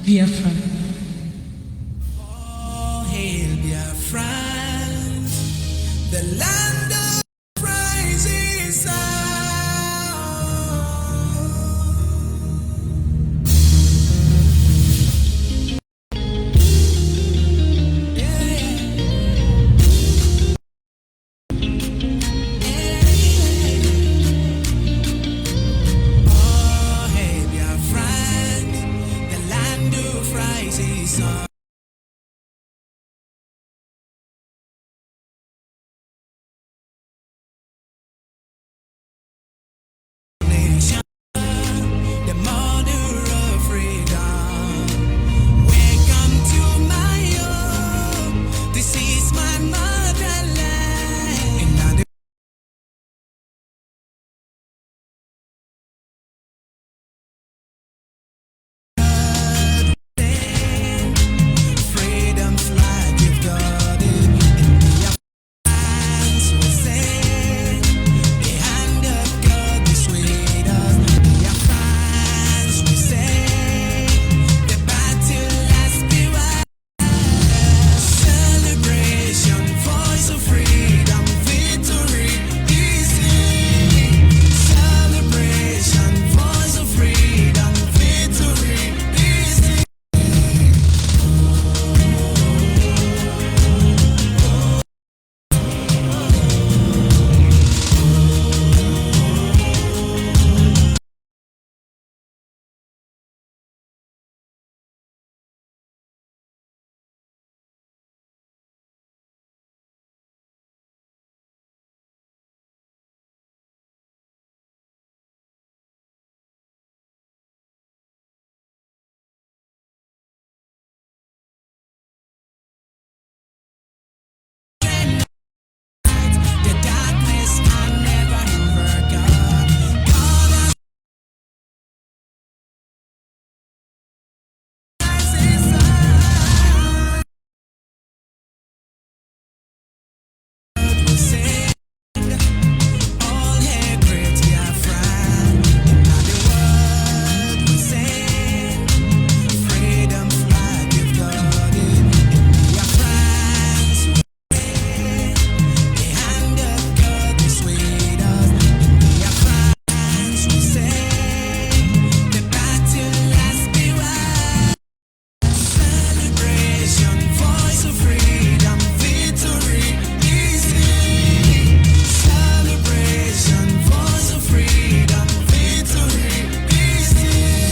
Biafra. Oh, hail Biafra, the land of rises Oh, hail Biafra, the land of rises nation, the mother of freedom. Welcome to my home. This is my motherland. And now the freedom flag you've got it. And the Africans will say, the hand of God is with us. The Africans will say, the battle has been won. Celebration, voice of freedom, victory is here. Celebration, voice of freedom, victory is here. The darkness can never overcome. God has his son. Will sing all hail great Biafra. Now the world will sing freedom flag you've got it. Biafrans will sing the hand of God is with us. Biafrans will sing the battle has been won. Celebration, voice of freedom, victory is here. Celebration, voice of freedom, victory is here.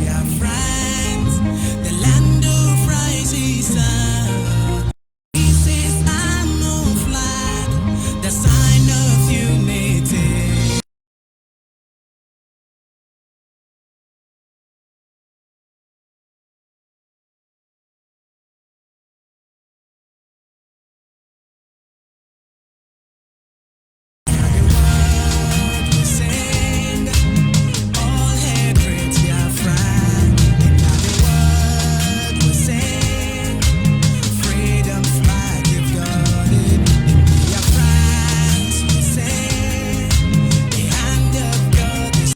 Biafrans, the land of rising sun. This is our flag, the sign of unity. We sing all hail great Biafra. And now the world will sing freedom flag you've got it. And Biafrans will sing the hand of God is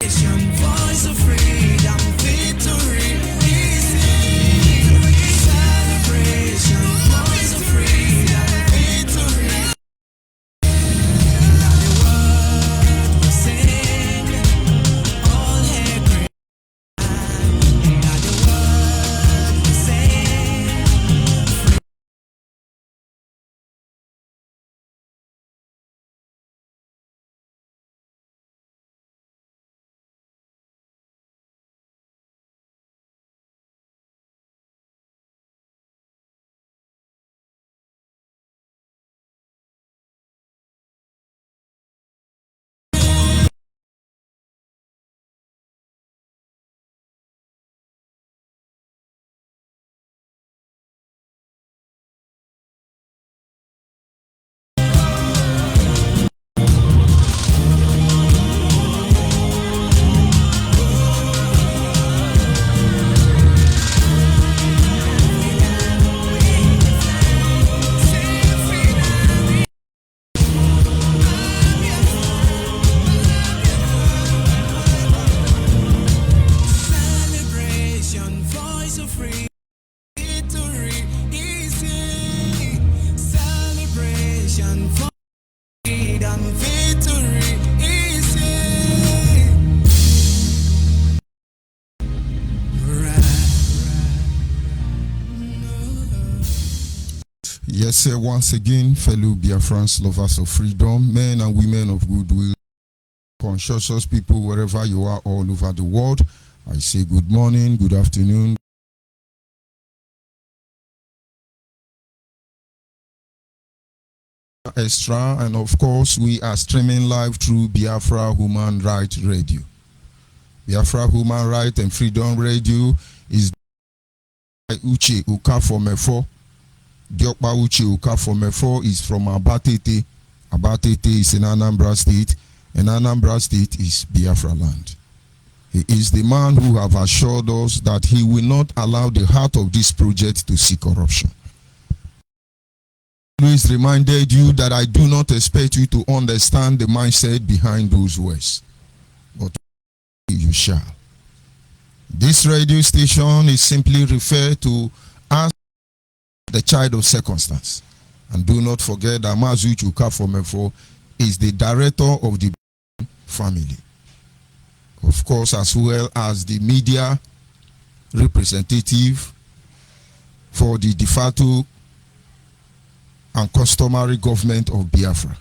nation. Voice of freedom, victory is here. Celebration, voice of freedom, victory. Now the world will sing all hail great. And now the world will sing Yes, sir, once again, fellow Biafrans, lovers of freedom, men and women of goodwill, conscientious people, wherever you are all over the world, I say good morning, good afternoon. Extra, and of course, we are streaming live through Biafra Human Rights Radio. Biafra Human Rights and Freedom Radio is by Uche Ukafomefo. Diokpa Uche Ukafomefo is from Abatete. Abatete is in Anambra State, and Anambra State is Biafra land. He is the man who have assured us that he will not allow the heart of this project to see corruption. I always reminded you that I do not expect you to understand the mindset behind those words, but you shall. This radio station is simply referred to as the child of circumstance. And do not forget that Mazu Ukafomefo is the director of the family. Of course, as well as the media representative for the de facto and customary government of Biafra.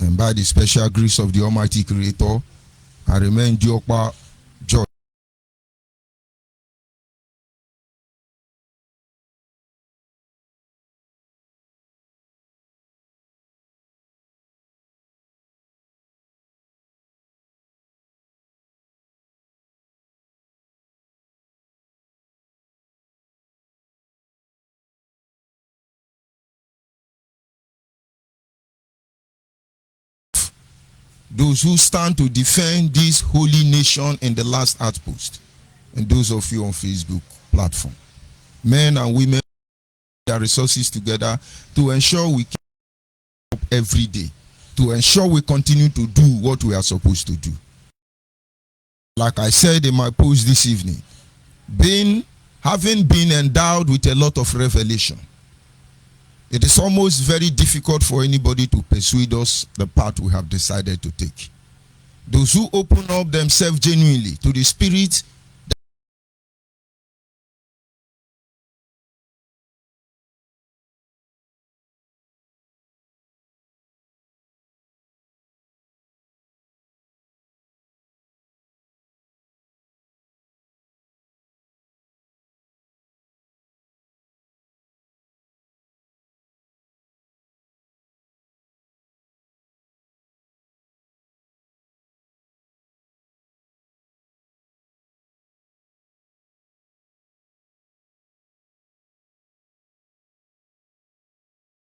And by the special grace of the Almighty Creator, I remain Diokpa George. Those who stand to defend this holy nation in the last outpost, and those of you on Facebook platform, men and women, their resources together to ensure we keep up every day, to ensure we continue to do what we are supposed to do. Like I said in my post this evening, having been endowed with a lot of revelation, it is almost very difficult for anybody to persuade us the path we have decided to take. Those who open up themselves genuinely to the Spirit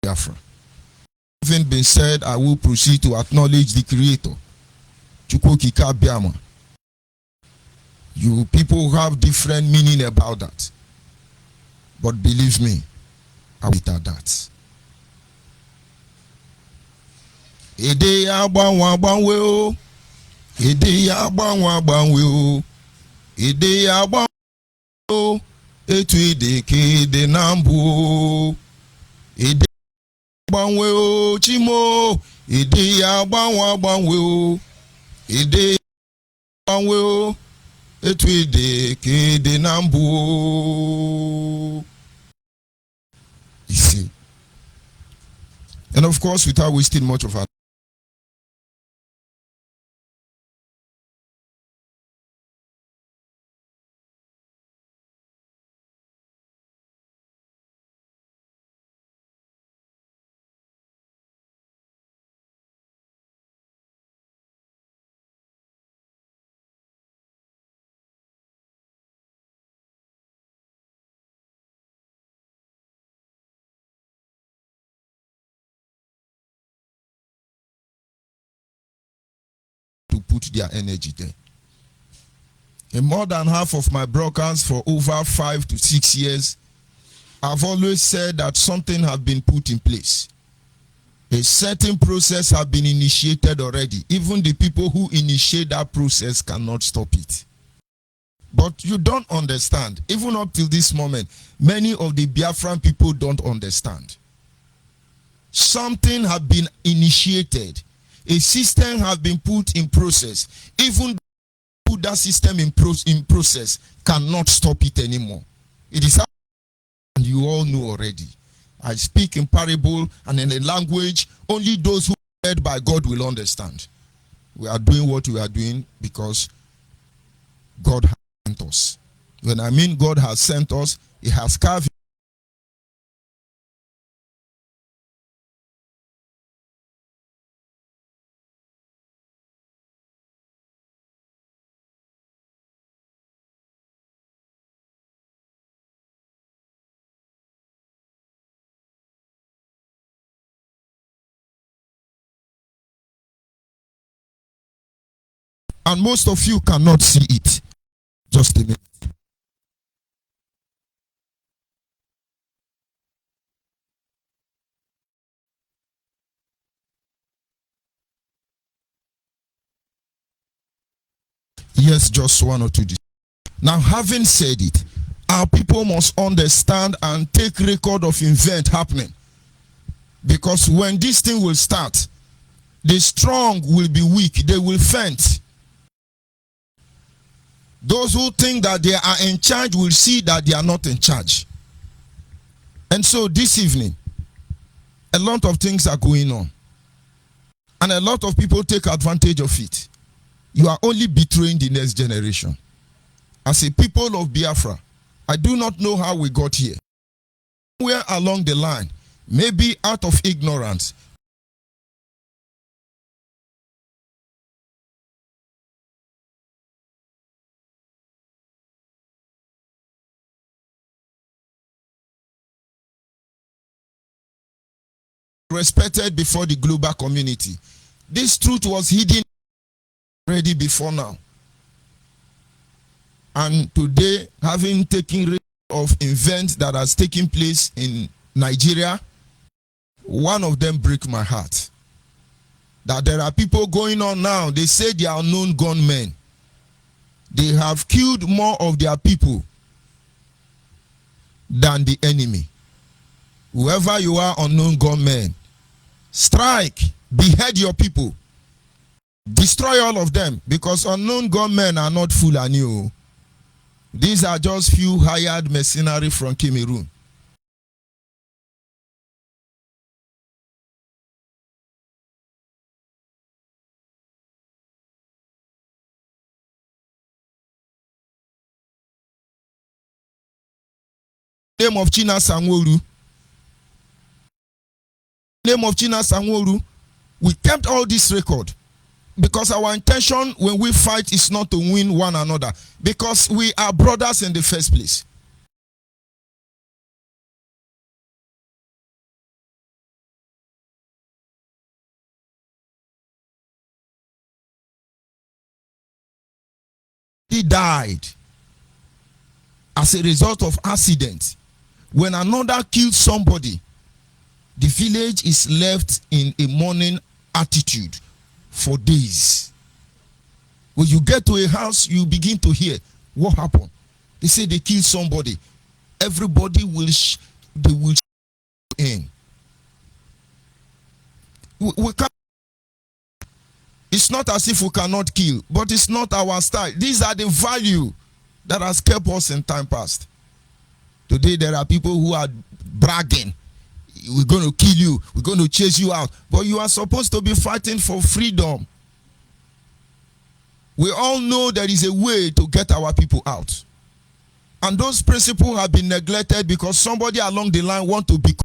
Biafra. Having been said, I will proceed to acknowledge the Creator. Chukwokika Biama. You people have different meaning about that. But believe me, I will tell that. Ede ya agbanwe o. Ede ya agbanwe o. Ede ya agbanwe o. Etu ede ke ede na mbu o. Ede agbanwe o chimo. Ede ya agbanwe o. Ede ya agbanwe o. Etu ede ke ede na mbu o. You see. And of course, without wasting much of our to put their energy there. In more than half of my broadcasts for over 5 to 6 years, I've always said that something has been put in place. A certain process has been initiated already. Even the people who initiate that process cannot stop it. But you don't understand. Even up till this moment, many of the Biafran people don't understand. Something has been initiated. A system has been put in process. Even put that system in process cannot stop it anymore. It is, and you all know already. I speak in parable and in a language only those who are led by God will understand. We are doing what we are doing because God has sent us. When I mean God has sent us, He has carved. And most of you cannot see it. Just a minute. Yes, just one or two. Now, having said it, our people must understand and take record of event happening. Because when this thing will start, the strong will be weak. They will faint. Those who think that they are in charge will see that they are not in charge. And so this evening, a lot of things are going on. And a lot of people take advantage of it. You are only betraying the next generation. As a people of Biafra, I do not know how we got here. Somewhere along the line, maybe out of ignorance, respected before the global community. This truth was hidden already before now. And today, having taken record of events that has taken place in Nigeria, one of them break my heart. That there are people going on now, they say they are unknown gunmen. They have killed more of their people than the enemy. Whoever you are, unknown gunmen, strike, behead your people, destroy all of them, because unknown gunmen are not Fulani. These are just few hired mercenary from Cameroon. Name of China Sanwo-Olu. Name of China Sanwo-Olu. We kept all this record because our intention when we fight is not to win one another, because we are brothers in the first place. He died as a result of accident. When another killed somebody, the village is left in a mourning attitude for days. When you get to a house, you begin to hear what happened. They say they killed somebody. Everybody will they will in. We can't. It's not as if we cannot kill, but it's not our style. These are the value that has kept us in time past. Today there are people who are bragging. We're going to kill you. We're going to chase you out. But you are supposed to be fighting for freedom. We all know there is a way to get our people out. And those principles have been neglected because somebody along the line wants to be.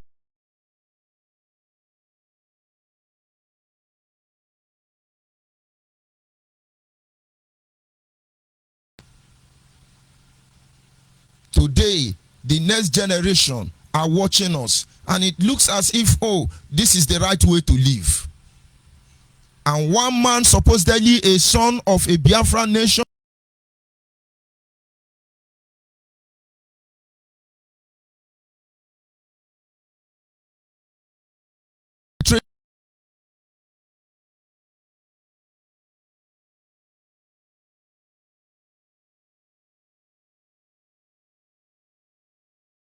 Today, the next generation are watching us, and it looks as if, oh, this is the right way to live. And one man, supposedly a son of a Biafra nation,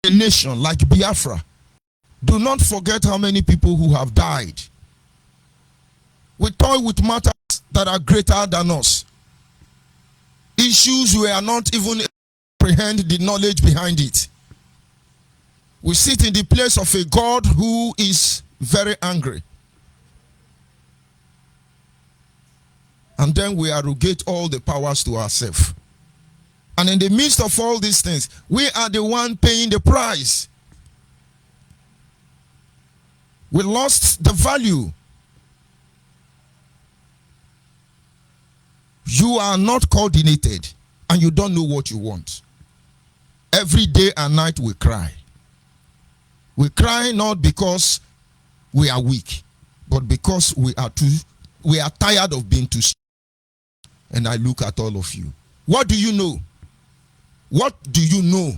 a nation like Biafra. Do not forget how many people who have died. We toy with matters that are greater than us. Issues we are not even comprehend the knowledge behind it. We sit in the place of a God who is very angry. And then we arrogate all the powers to ourselves. And in the midst of all these things, we are the one paying the price. We lost the value. You are not coordinated and you don't know what you want. Every day and night we cry. We cry not because we are weak, but because we are tired of being too strong. And I look at all of you. What do you know? What do you know?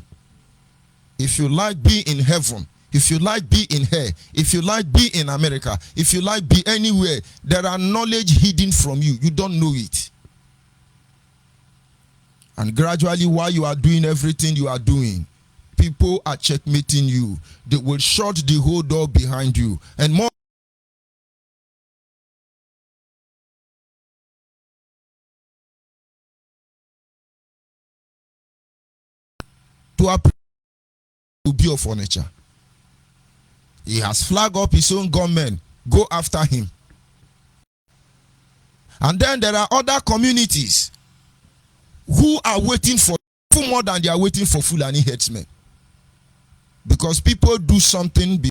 If you like be in heaven, if you like be in here, if you like be in America, if you like be anywhere, there are knowledge hidden from you. You don't know it. And gradually, while you are doing everything you are doing, people are checkmating you. They will shut the whole door behind you. And more to be of furniture. He has flagged up his own gunmen. Go after him. And then there are other communities who are waiting for more than they are waiting for Fulani headsmen. Because people do something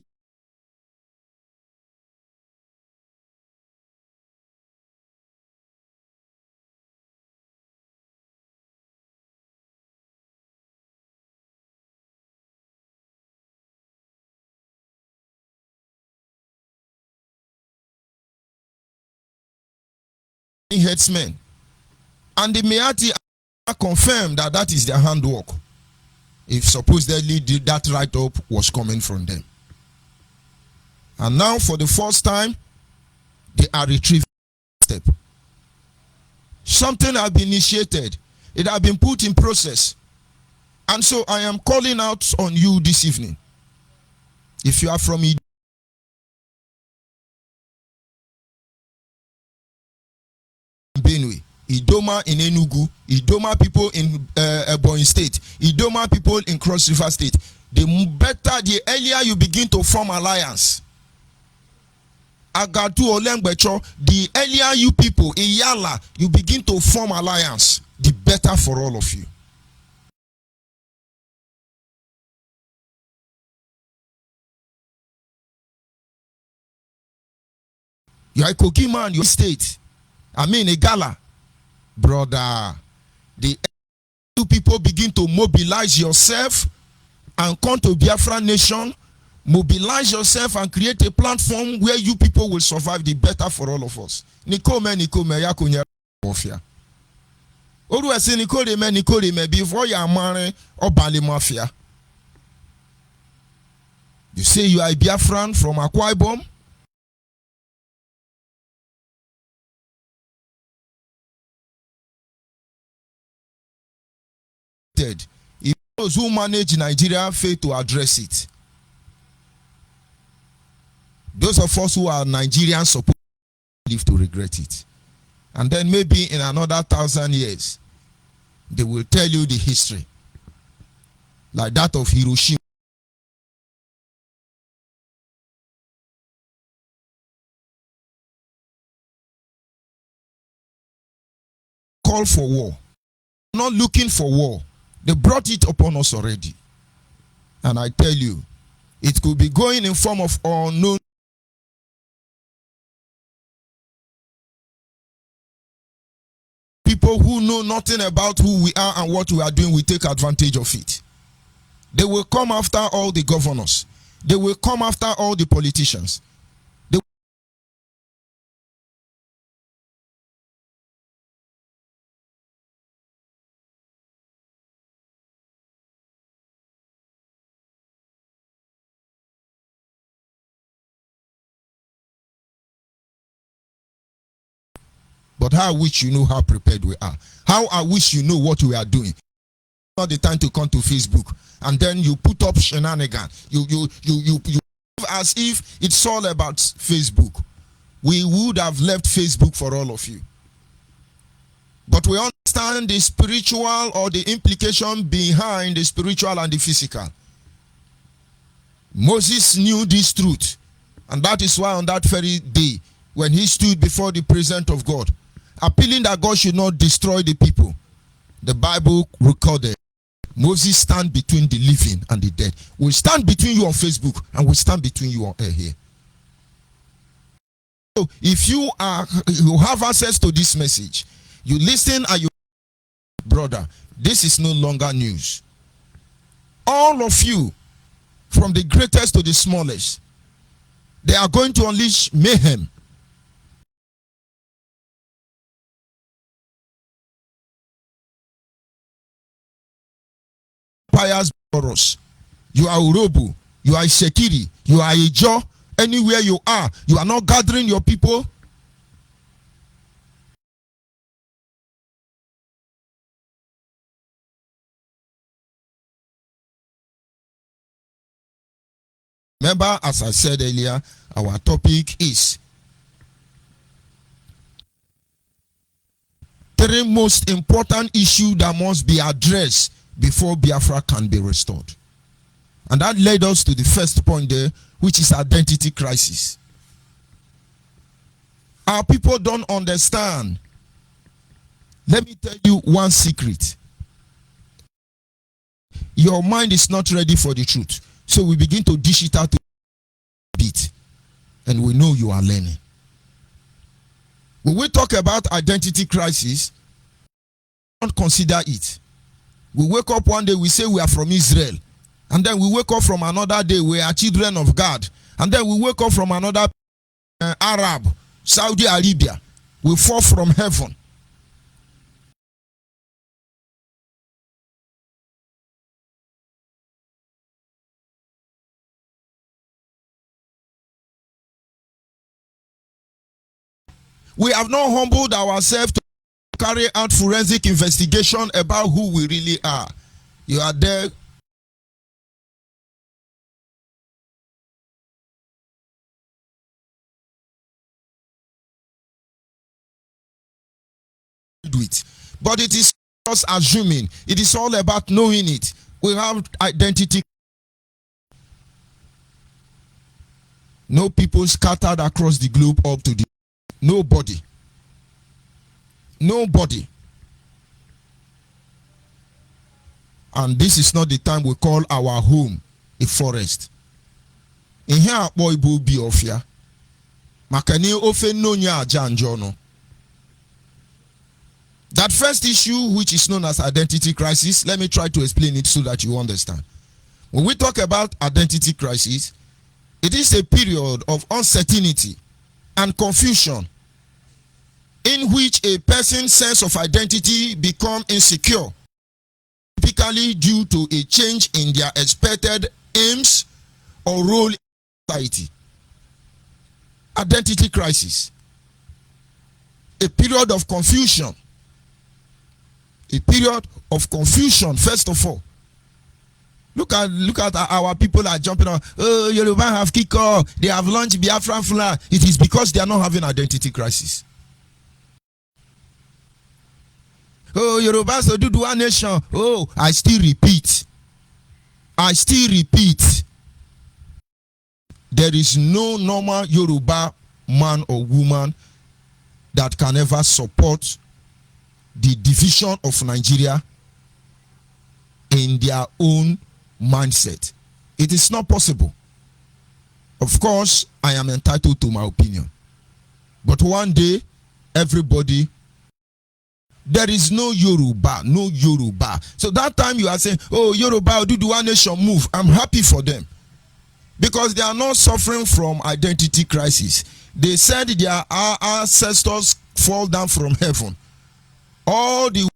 headsmen. And the Meati confirmed that that is their handwork. If supposedly that write-up was coming from them. And now for the first time, they are retrieving step. Something has been initiated. It has been put in process. And so I am calling out on you this evening. If you are from Benue, Idoma in Enugu, Idoma people in Ebonyi State, Idoma people in Cross River State, the earlier you begin to form alliance. Agatu Olengbecho, the earlier you people in Yala, you begin to form alliance, the better for all of you. You are a Kokima in your state. I mean a Gala. Brother, the you people begin to mobilize yourself and come to Biafra nation, mobilize yourself and create a platform where you people will survive, the better for all of us. Nikome ya kunya mafia. Oru ese Nikole me before you are married or Bali mafia. You say you are a Biafran from Akwa Ibom. If those who manage Nigeria fail to address it, those of us who are Nigerians supposed to live to regret it. And then maybe in another 1,000 years, they will tell you the history, like that of Hiroshima. Call for war, not looking for war. They brought it upon us already. And I tell you, it could be going in form of unknown. People who know nothing about who we are and what we are doing will take advantage of it. They will come after all the governors. They will come after all the politicians. But how I wish you know how prepared we are. How I wish you know what we are doing. Not the time to come to Facebook and then you put up shenanigans. You as if it's all about Facebook. We would have left Facebook for all of you. But we understand the spiritual or the implication behind the spiritual and the physical. Moses knew this truth, and that is why on that very day, when he stood before the presence of God, appealing that God should not destroy the people, the Bible recorded Moses stand between the living and the dead. We stand between you on Facebook, and we stand between you on air here. So if you have access to this message, you listen and you, brother, this is no longer news. All of you, from the greatest to the smallest, they are going to unleash mayhem. Pious Boros, you are Urobu, you are Shekiri, you are Ijo. Anywhere you are not gathering your people. Remember, as I said earlier, our topic is three most important issues that must be addressed before Biafra can be restored. And that led us to the first point there, which is identity crisis. Our people don't understand. Let me tell you one secret. Your mind is not ready for the truth. So we begin to dish it out a bit. And we know you are learning. When we talk about identity crisis, don't consider it. We wake up one day, we say we are from Israel. And then we wake up from another day, we are children of God. And then we wake up from another Arab, Saudi Arabia. We fall from heaven. We have not humbled ourselves to carry out forensic investigation about who we really are. You are there. Do it. But it is just assuming. It is all about knowing it. We have identity. No people scattered across the globe up to the nobody. Nobody. And this is not the time we call our home a forest. In here, boy, be of ya. Makani ofe nonya ajanjono. That first issue, which is known as identity crisis, let me try to explain it so that you understand. When we talk about identity crisis, it is a period of uncertainty and confusion in which a person's sense of identity becomes insecure, typically due to a change in their expected aims or role in society. Identity crisis. A period of confusion. A period of confusion, first of all. Look at our people are jumping on. Oh, Yoruba have kick off. They have launched Biafran flag. It is because they are not having identity crisis. Oh, Yoruba so do one nation. Oh, I still repeat. There is no normal Yoruba man or woman that can ever support the division of Nigeria in their own mindset. It is not possible. Of course, I am entitled to my opinion. But one day, everybody, there is no Yoruba. So that time you are saying, oh, Yoruba, do the one nation move. I'm happy for them. Because they are not suffering from identity crisis. They said their ancestors fall down from heaven. All the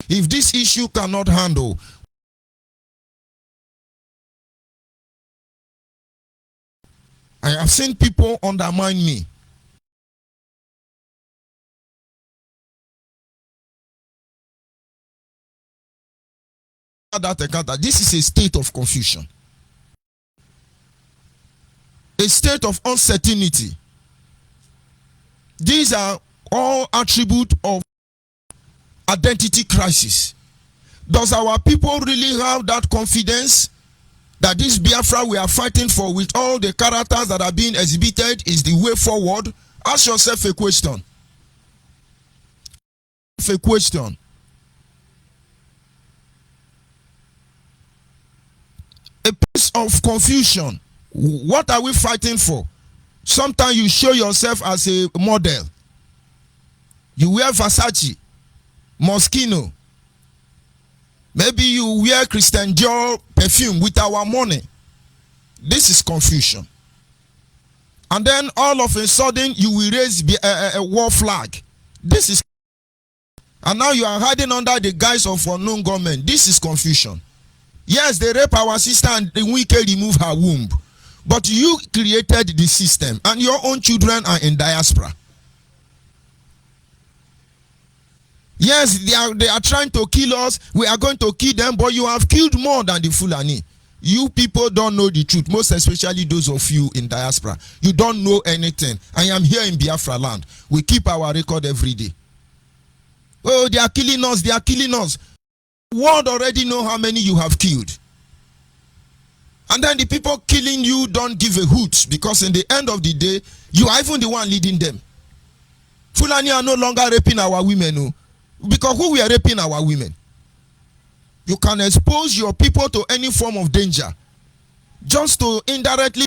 if this issue cannot handle, I have seen people undermine me. that encounter, this is a state of confusion, a state of uncertainty. These are all attributes of identity crisis. Does our people really have that confidence that this Biafra we are fighting for, with all the characters that are being exhibited, is the way forward? Ask yourself a question. A question. A piece of confusion. What are we fighting for? Sometimes you show yourself as a model. You wear Versace, Moschino. Maybe you wear Christian Dior perfume with our money. This is confusion. And then all of a sudden you will raise a war flag. This is, and now you are hiding under the guise of unknown government. This is confusion. Yes, they rape our sister and the wicked remove her womb. But you created the system, and your own children are in diaspora. Yes, they are trying to kill us. We are going to kill them, but you have killed more than the Fulani. You people don't know the truth, most especially those of you in diaspora. You don't know anything. I am here in Biafra land. We keep our record every day. Oh, they are killing us. They are killing us. The world already know how many you have killed. And then the people killing you don't give a hoot, because in the end of the day, you are even the one leading them. Fulani are no longer raping our women. No. Because who we are raping our women? You can expose your people to any form of danger just to indirectly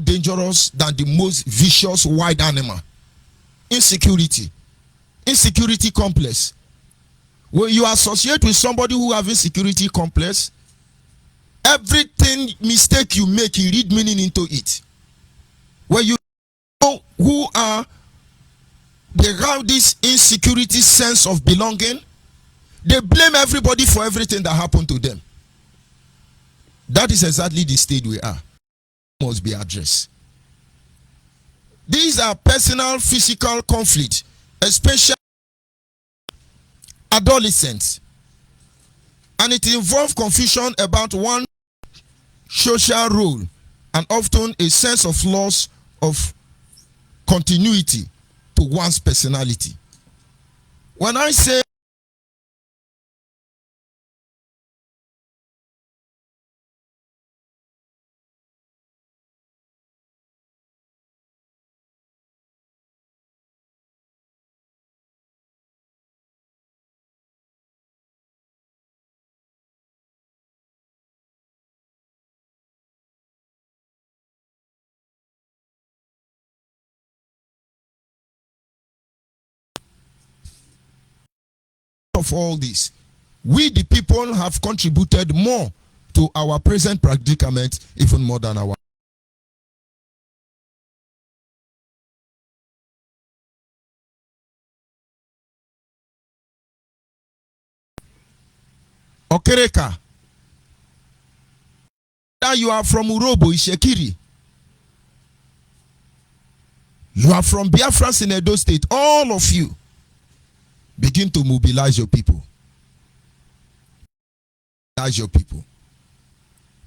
dangerous than the most vicious wild animal. Insecurity complex. When you associate with somebody who have insecurity complex, everything mistake you make, you read meaning into it. When you know who are, they have this insecurity sense of belonging, they blame everybody for everything that happened to them. That is exactly the state we are. Must be addressed. These are personal physical conflict, especially adolescents, and it involves confusion about one social role and often a sense of loss of continuity to one's personality. When I say of all this, we the people have contributed more to our present predicament, even more than our Okereka. Now you are from Urobo, Ishekiri. You are from Biafra in Edo State. All of you begin to mobilize your people. Mobilize your people.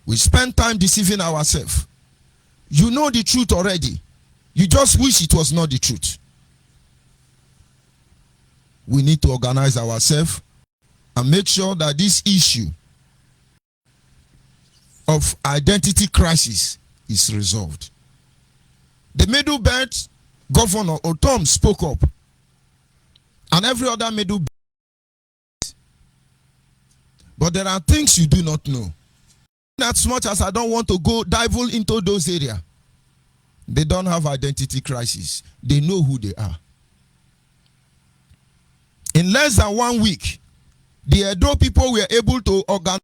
We spend time deceiving ourselves. You know the truth already. You just wish it was not the truth. We need to organize ourselves and make sure that this issue of identity crisis is resolved. The Middle Belt Governor Otom spoke up, and every other Middle Belt. But there are things you do not know. As much as I don't want to go dive into those areas, they don't have identity crisis. They know who they are. In less than 1 week, the Edo people were able to organize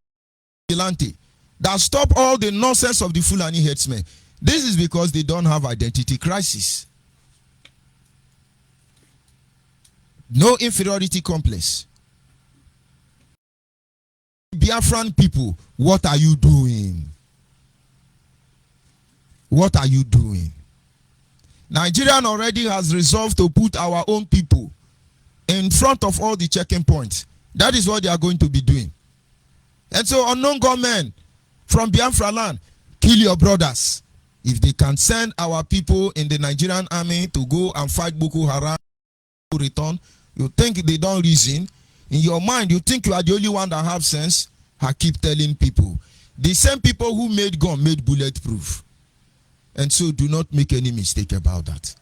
vigilante. that stop all the nonsense of the Fulani headsmen. This is because they don't have identity crisis. No inferiority complex. Biafran people, what are you doing? What are you doing? Nigerian already has resolved to put our own people in front of all the checking points. That is what they are going to be doing. And so unknown gunmen from Biafra land, kill your brothers. If they can send our people in the Nigerian army to go and fight Boko Haram, to return, you think they don't reason. In your mind, you think you are the only one that have sense. I keep telling people. The same people who made gun made bulletproof. And so do not make any mistake about that.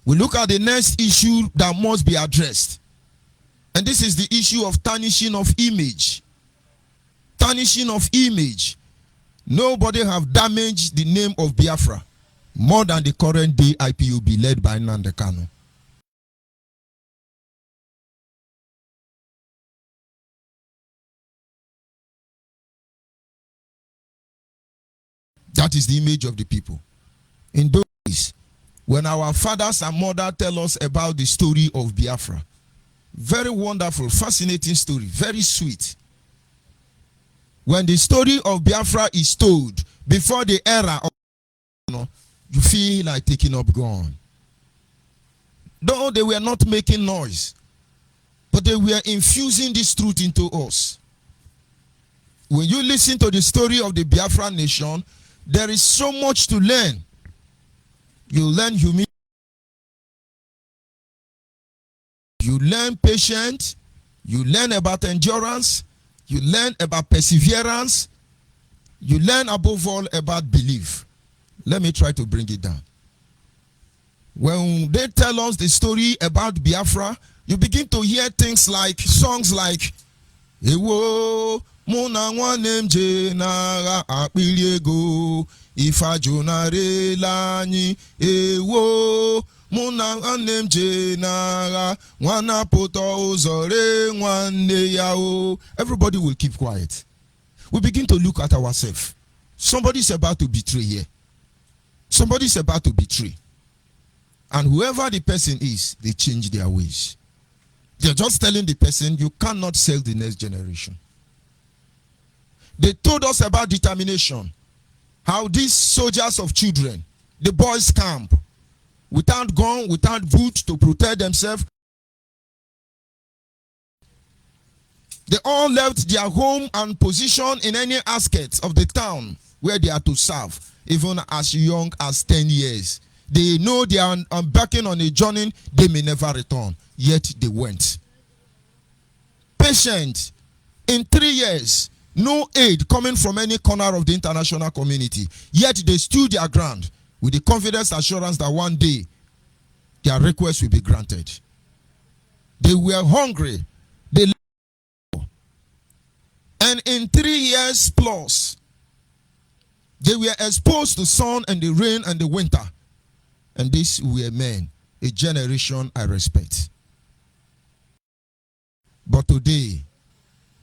We look at the next issue that must be addressed. And this is the issue of tarnishing of image. Tarnishing of image. Nobody have damaged the name of Biafra more than the current day IPOB led by Nnamdi Kanu. That is the image of the people. In those days, when our fathers and mothers tell us about the story of Biafra, very wonderful, fascinating story, very sweet. When the story of Biafra is told before the era of, you feel like taking up gun. Though they were not making noise, but they were infusing this truth into us. When you listen to the story of the Biafra nation, there is so much to learn. You learn humility. You learn patience. You learn about endurance. You learn about perseverance. You learn above all about belief. Let me try to bring it down. When they tell us the story about Biafra, you begin to hear things like, songs like, Ewo, Muna nwanem je na akpiliego, Ifa jonare lani, Ewo, Muna nwanem je na wana poto ozore nwane yao. Everybody will keep quiet. We begin to look at ourselves. Somebody is about to betray here. Somebody is about to betray. And whoever the person is, they change their ways. They're just telling the person, you cannot sell the next generation. They told us about determination. How these soldiers of children, the boys' camp, without gun, without boots to protect themselves, they all left their home and position in any aspect of the town where they are to serve, even as young as 10 years. They know they are embarking on a journey they may never return, yet they went. Patient. In 3 years, no aid coming from any corner of the international community, yet they stood their ground with the confidence assurance that one day their request will be granted. They were hungry. They and in 3 years plus, they were exposed to sun and the rain and the winter. And these were men, a generation I respect. But today,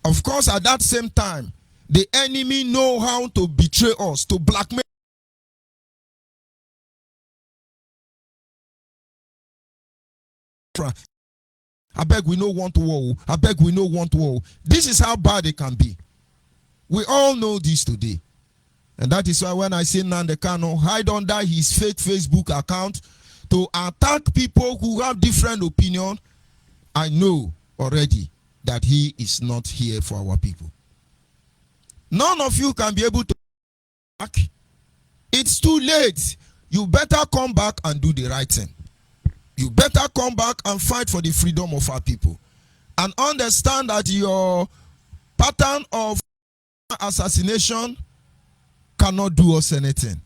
of course, at that same time, the enemy know how to betray us, to blackmail. I beg we no want war. I beg we no want war. This is how bad it can be. We all know this today. And that is why when I say Nnamdi Kanu hide under his fake Facebook account to attack people who have different opinion, I know already that he is not here for our people. None of you can be able to back. It's too late. You better come back and do the right thing. You better come back and fight for the freedom of our people. And understand that your pattern of assassination cannot do us anything.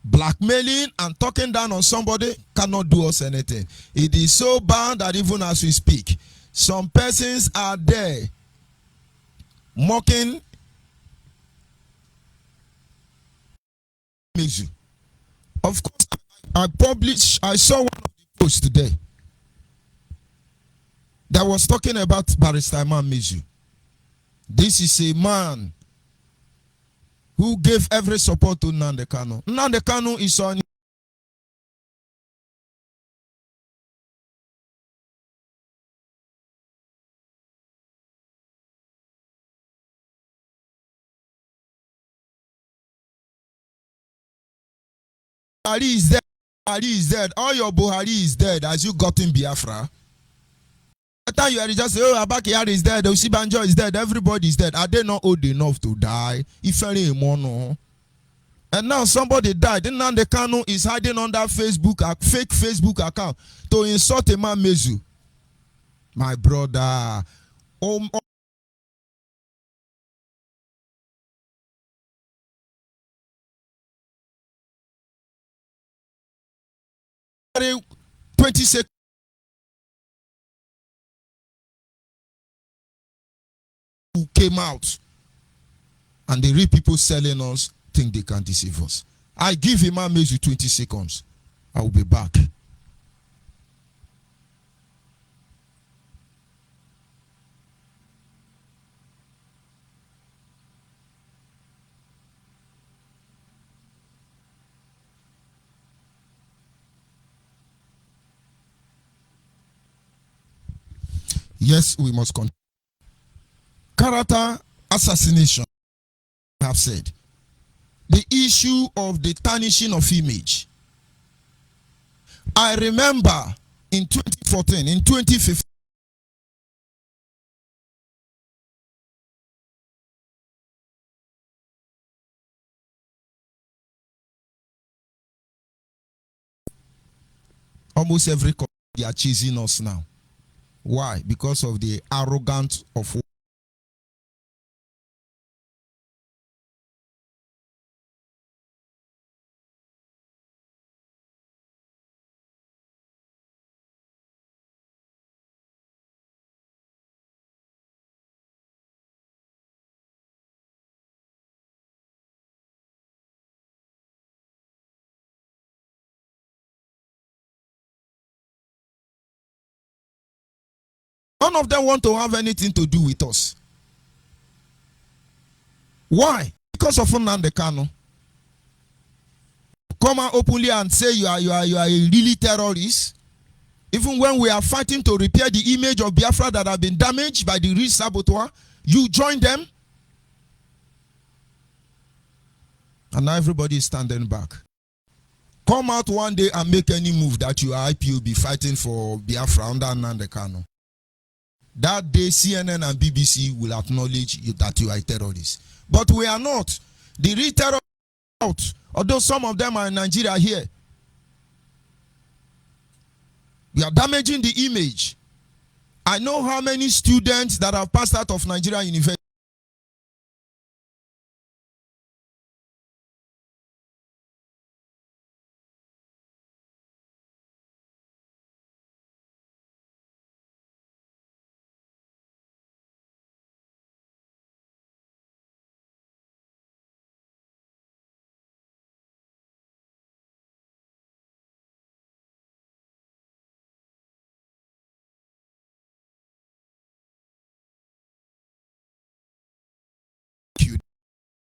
Blackmailing and talking down on somebody cannot do us anything. It is so bad that even as we speak, some persons are there mocking Mizu. Of course, I saw one of the posts today that was talking about Barrister Imam Mizu. This is a man who gave every support to Nnamdi Kanu. Nnamdi Kanu is on Buhari is dead. Buhari is dead. All your Buhari is dead as you got in Biafra. By the time you are just say, oh, Abakari is dead, Osibanjo is dead, everybody is dead. Are they not old enough to die? If any mono. And now somebody died. Nnamdi Kanu is hiding on that fake Facebook account to insult a man Mezu. My brother. Oh, 20 seconds. Who came out and the real people selling us think they can deceive us. I give him a measure 20 seconds. I will be back. Yes, we must continue. Character assassination, I have said. The issue of the tarnishing of image. I remember in 2014, in 2015, almost every country they are chasing us now. Why? Because of the arrogance of none of them want to have anything to do with us. Why? Because of Nnamdi Kanu. Come out openly and say you are a really terrorist. Even when we are fighting to repair the image of Biafra that have been damaged by the real saboteur, you join them. And now everybody is standing back. Come out one day and make any move that you are IPOB fighting for Biafra under Nnamdi Kanu. That day CNN and BBC will acknowledge you that you are a terrorist. But we are not. The real terror out, although some of them are in Nigeria here. We are damaging the image. I know how many students that have passed out of Nigeria University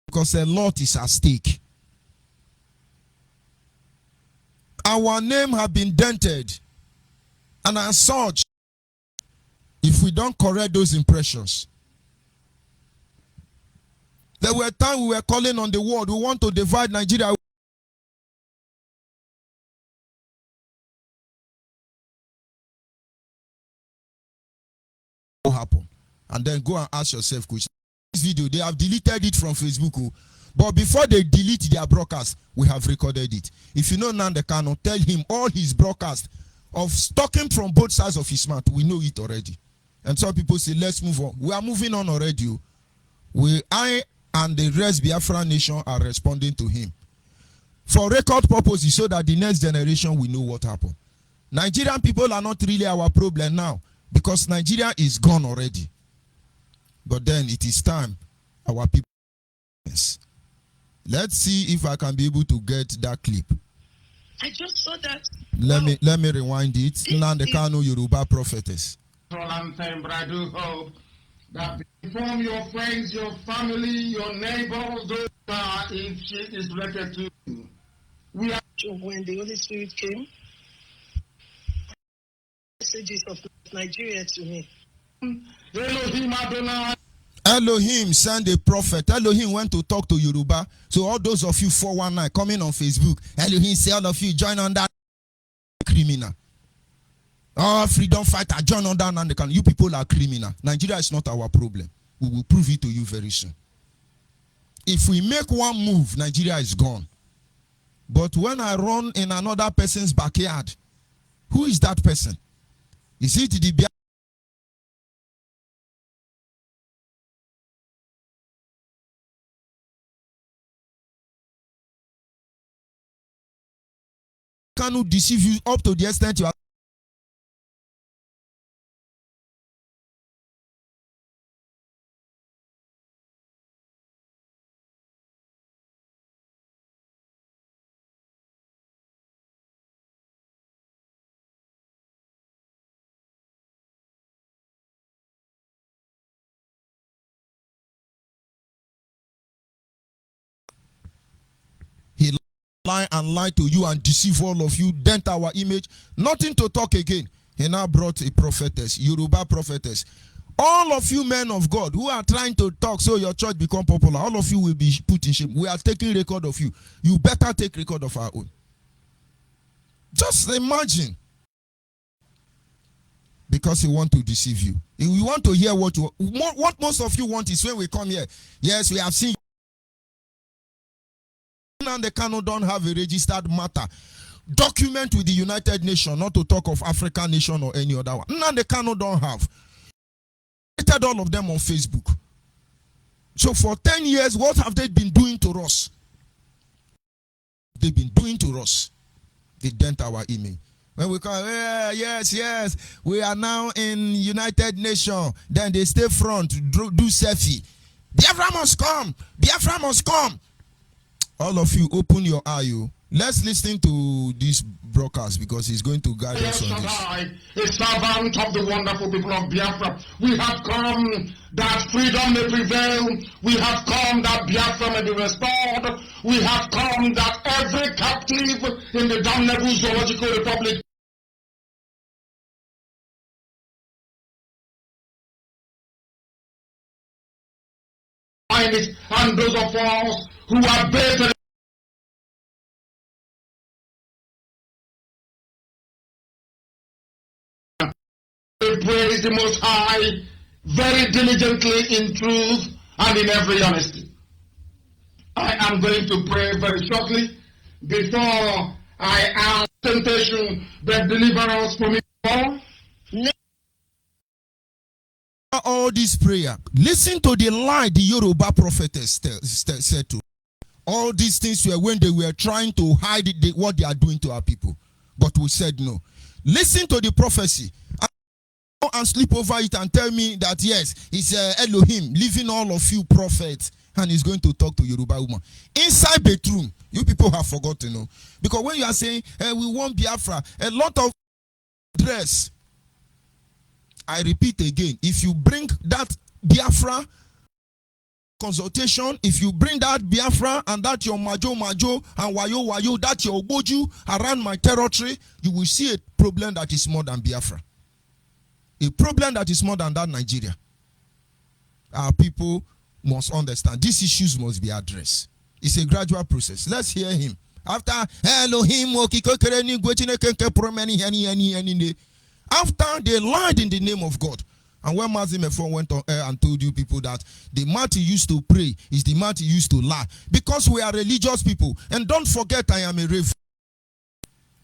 because a lot is at stake. Our name have been dented, and as such, if we don't correct those impressions, there were times we were calling on the world, we want to divide Nigeria. What happened? And then go and ask yourself questions. This video, they have deleted it from Facebook, but before they delete their broadcast, we have recorded it. If you know Nnamdi Kanu, tell him all his broadcast of stalking from both sides of his mouth. We know it already. And some people say, let's move on. We are moving on already. I and the rest Biafra nation are responding to him. For record purposes, so that the next generation will know what happened. Nigerian people are not really our problem now, because Nigeria is gone already. But then it is time our people. Let's see if I can be able to get that clip. I just saw that. Let me rewind it. Nnamdi Kanu Yoruba prophetess. Anthem, but I do hope that inform your friends, your family, your neighbors, those if she is related to you. We are When the Holy Spirit came, messages of Nigeria to me. Elohim Adonai. Elohim sent a prophet. Elohim went to talk to Yoruba. So all those of you 419 coming on Facebook, Elohim say all of you join on that criminal. Oh, freedom fighter, join on that and they can. You people are criminal. Nigeria is not our problem. We will prove it to you very soon. If we make one move, Nigeria is gone. But when I run in another person's backyard, who is that person? Is it the Kanu deceive you up to the extent you are lie to you and deceive all of you, dent our image, nothing to talk again. He now brought a prophetess, Yoruba prophetess. All of you men of God who are trying to talk so your church become popular, all of you will be put in shame. We are taking record of you. You better take record of our own. Just imagine. Because he want to deceive you. We want to hear what most of you want is when we come here. Yes, we have seen and the Kano don't have a registered matter. Document with the United Nations, not to talk of African nation or any other one. None the Kano don't have. All of them on Facebook. So for 10 years, what have they been doing to us? They've been doing to us. They dent our image. When we call, yes, we are now in United Nations. Then they stay front, do selfie. Biafra must come. Biafra must come. All of you, open your eye. Let's listen to this broadcast because he's going to guide us on this. A servant of the wonderful people of Biafra. We have come that freedom may prevail. We have come that Biafra may be restored. We have come that every captive in the damnable zoological republic find it, and those of us who are based praise the Most High very diligently in truth and in every honesty. I am going to pray very shortly before I ask temptation that deliver us from it all. All this prayer, listen to the lie the Yoruba prophetess said to. All these things were when they were trying to hide what they are doing to our people. But we said no. Listen to the prophecy. And sleep over it and tell me that yes, it's Elohim leaving all of you prophets and he's going to talk to Yoruba woman. Inside bedroom, you people have forgotten, no? Because when you are saying, we want Biafra, a lot of dress. I repeat again, if you bring that Biafra consultation, if you bring that Biafra and that your Majo and Wayo, that your Oboju around my territory, you will see a problem that is more than Biafra. A problem that is more than that Nigeria. Our people must understand. These issues must be addressed. It's a gradual process. Let's hear him. After Elohim, after they lied in the name of God. And when Mazimefon went on air and told you people that the mouth he used to pray is the mouth he used to lie. Because we are religious people. And don't forget I am a reverend.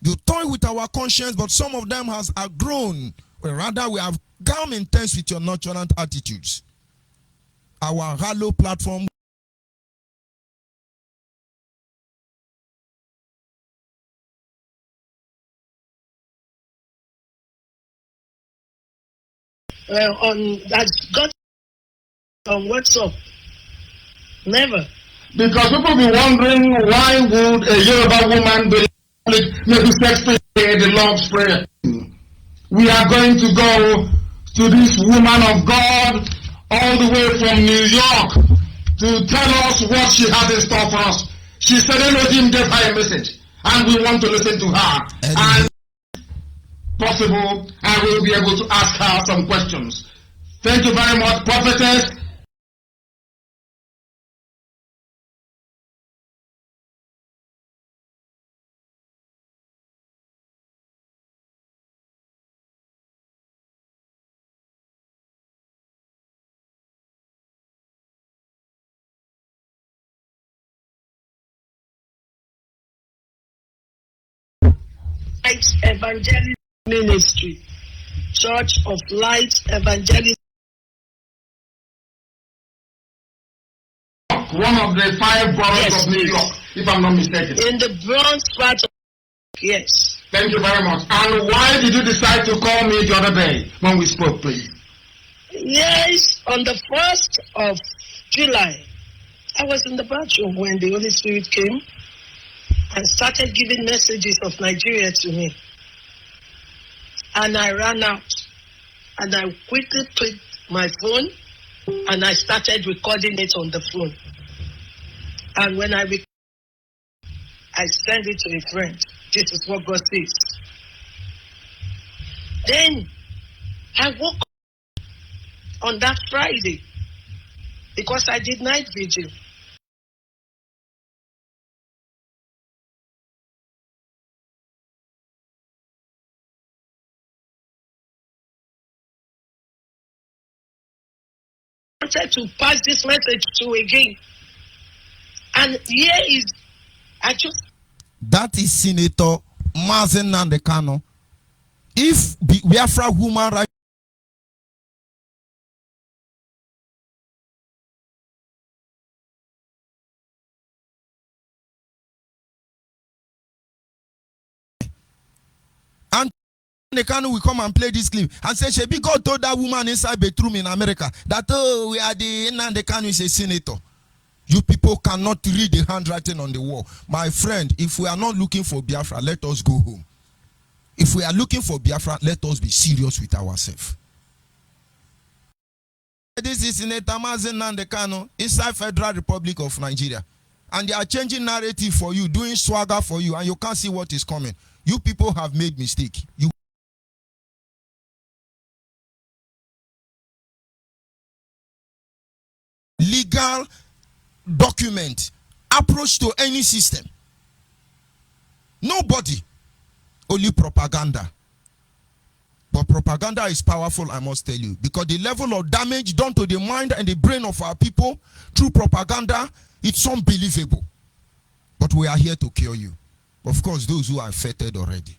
You toy with our conscience, but some of them have grown. Rather, we have come intense with your nonchalant attitudes. Our Halo platform. That got on WhatsApp. Never. Because people be wondering why would a Yoruba woman be maybe sexting the Lord's Prayer. We are going to go to this woman of God all the way from New York to tell us what she has in store for us. She said Elohim gave her a message, and we want to listen to her. And possible, I will be able to ask her some questions. Thank you very much, prophetess. Light Evangelist Ministry, Church of Light Evangelist. One of the 5 boroughs Yes, of New please. York, if I'm not mistaken. In the Bronx part of, yes. Thank you very much. And why did you decide to call me the other day when we spoke, please? Yes, on the 1st of July, I was in the bathroom when the Holy Spirit came and started giving messages of Nigeria to me. And I ran out and I quickly picked my phone and I started recording it on the phone. And when I sent it to a friend. This is what God says. Then I woke up on that Friday because I did night vigil. I wanted to pass this message to again. And here is, I just... That is Senator Mazen Nandekano. If Biafra human rights and Nandekano will come and play this clip and say, Shebi God told that woman inside bedroom in America that, oh, we are the Nandekano is a senator. You people cannot read the handwriting on the wall. My friend, if we are not looking for Biafra, let us go home. If we are looking for Biafra, let us be serious with ourselves. This is Senator Mazen Nandekano inside Federal Republic of Nigeria. And they are changing narrative for you, doing swagger for you, and you can't see what is coming. You people have made mistake. You legal document approach to any system. Nobody, only propaganda. But propaganda is powerful, I must tell you, because the level of damage done to the mind and the brain of our people through propaganda, it's unbelievable. But we are here to cure you. Of course, those who are affected already.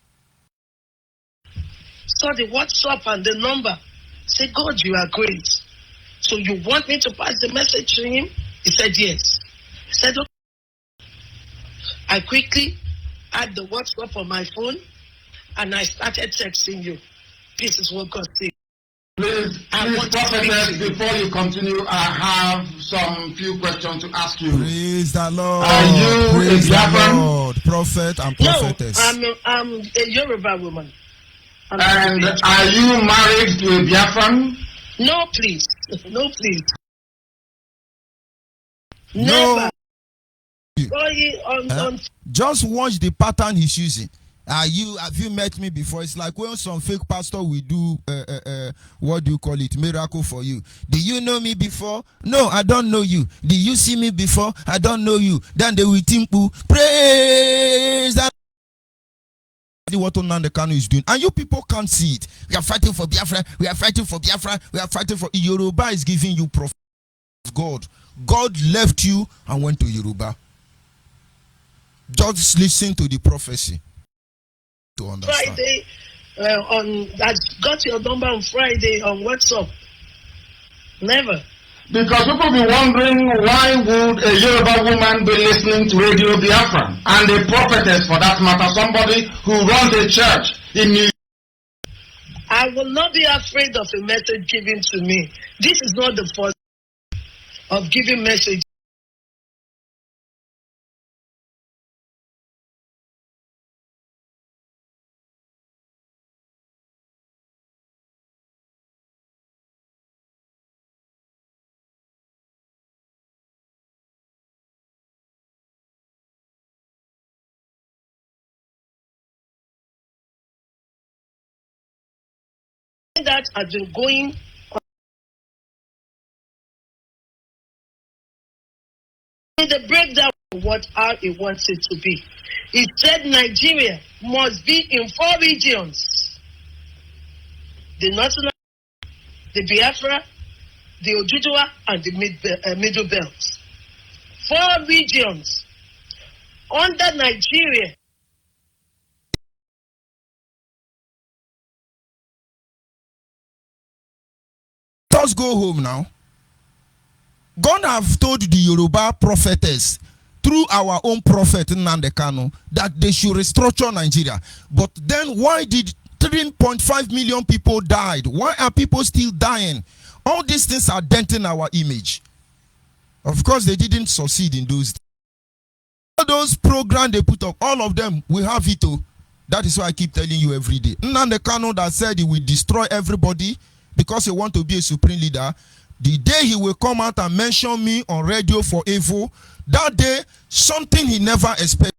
saw the WhatsApp and the number. Say, God, you are great. So you want me to pass the message to him? He said, yes. I said, okay. I quickly had the WhatsApp on my phone and I started texting you. This is what God said. Please, prophetess, before you continue, I have some few questions to ask you. Praise the Lord. Are you Praise a the Biafran? Lord. Prophet and prophetess. No, I'm a Yoruba woman. And are you married to a Biafran? No, please. No, please. No. Never. Just watch the pattern he's using. Have you met me before? It's like when some fake pastor will do what do you call it, miracle for you. Do you know me before? No, I don't know you. Did you see me before? I don't know you. Then they will think, praise that. What Nandekano is doing, and you people can't see it. We are fighting for Biafra. We are fighting for Biafra. We are fighting for Yoruba. Is giving you prophet. God left you and went to Yoruba. Just listen to the prophecy to understand. Friday, I got your number on Friday on WhatsApp. Never. Because people be wondering, why would a Yoruba woman be listening to Radio Biafra? And a prophetess, for that matter, somebody who runs a church in New York. I will not be afraid of a message given to me. This is not the first of giving message. that has been going in the breakdown of how he wants it to be. He said Nigeria must be in 4 regions: the National, the Biafra, the Ojibwa, and the Middle Belt. 4 regions under Nigeria. Let us go home now. God have told the Yoruba prophetess through our own prophet Nnamdi Kanu that they should restructure Nigeria. But then why did 3.5 million people died? Why are people still dying? All these things are denting our image. Of course, they didn't succeed in those. All those programs they put up, all of them, we have it. That is why I keep telling you every day. Nnamdi Kanu that said he will destroy everybody because he want to be a supreme leader. The day he will come out and mention me on radio for evil, that day, something he never expected.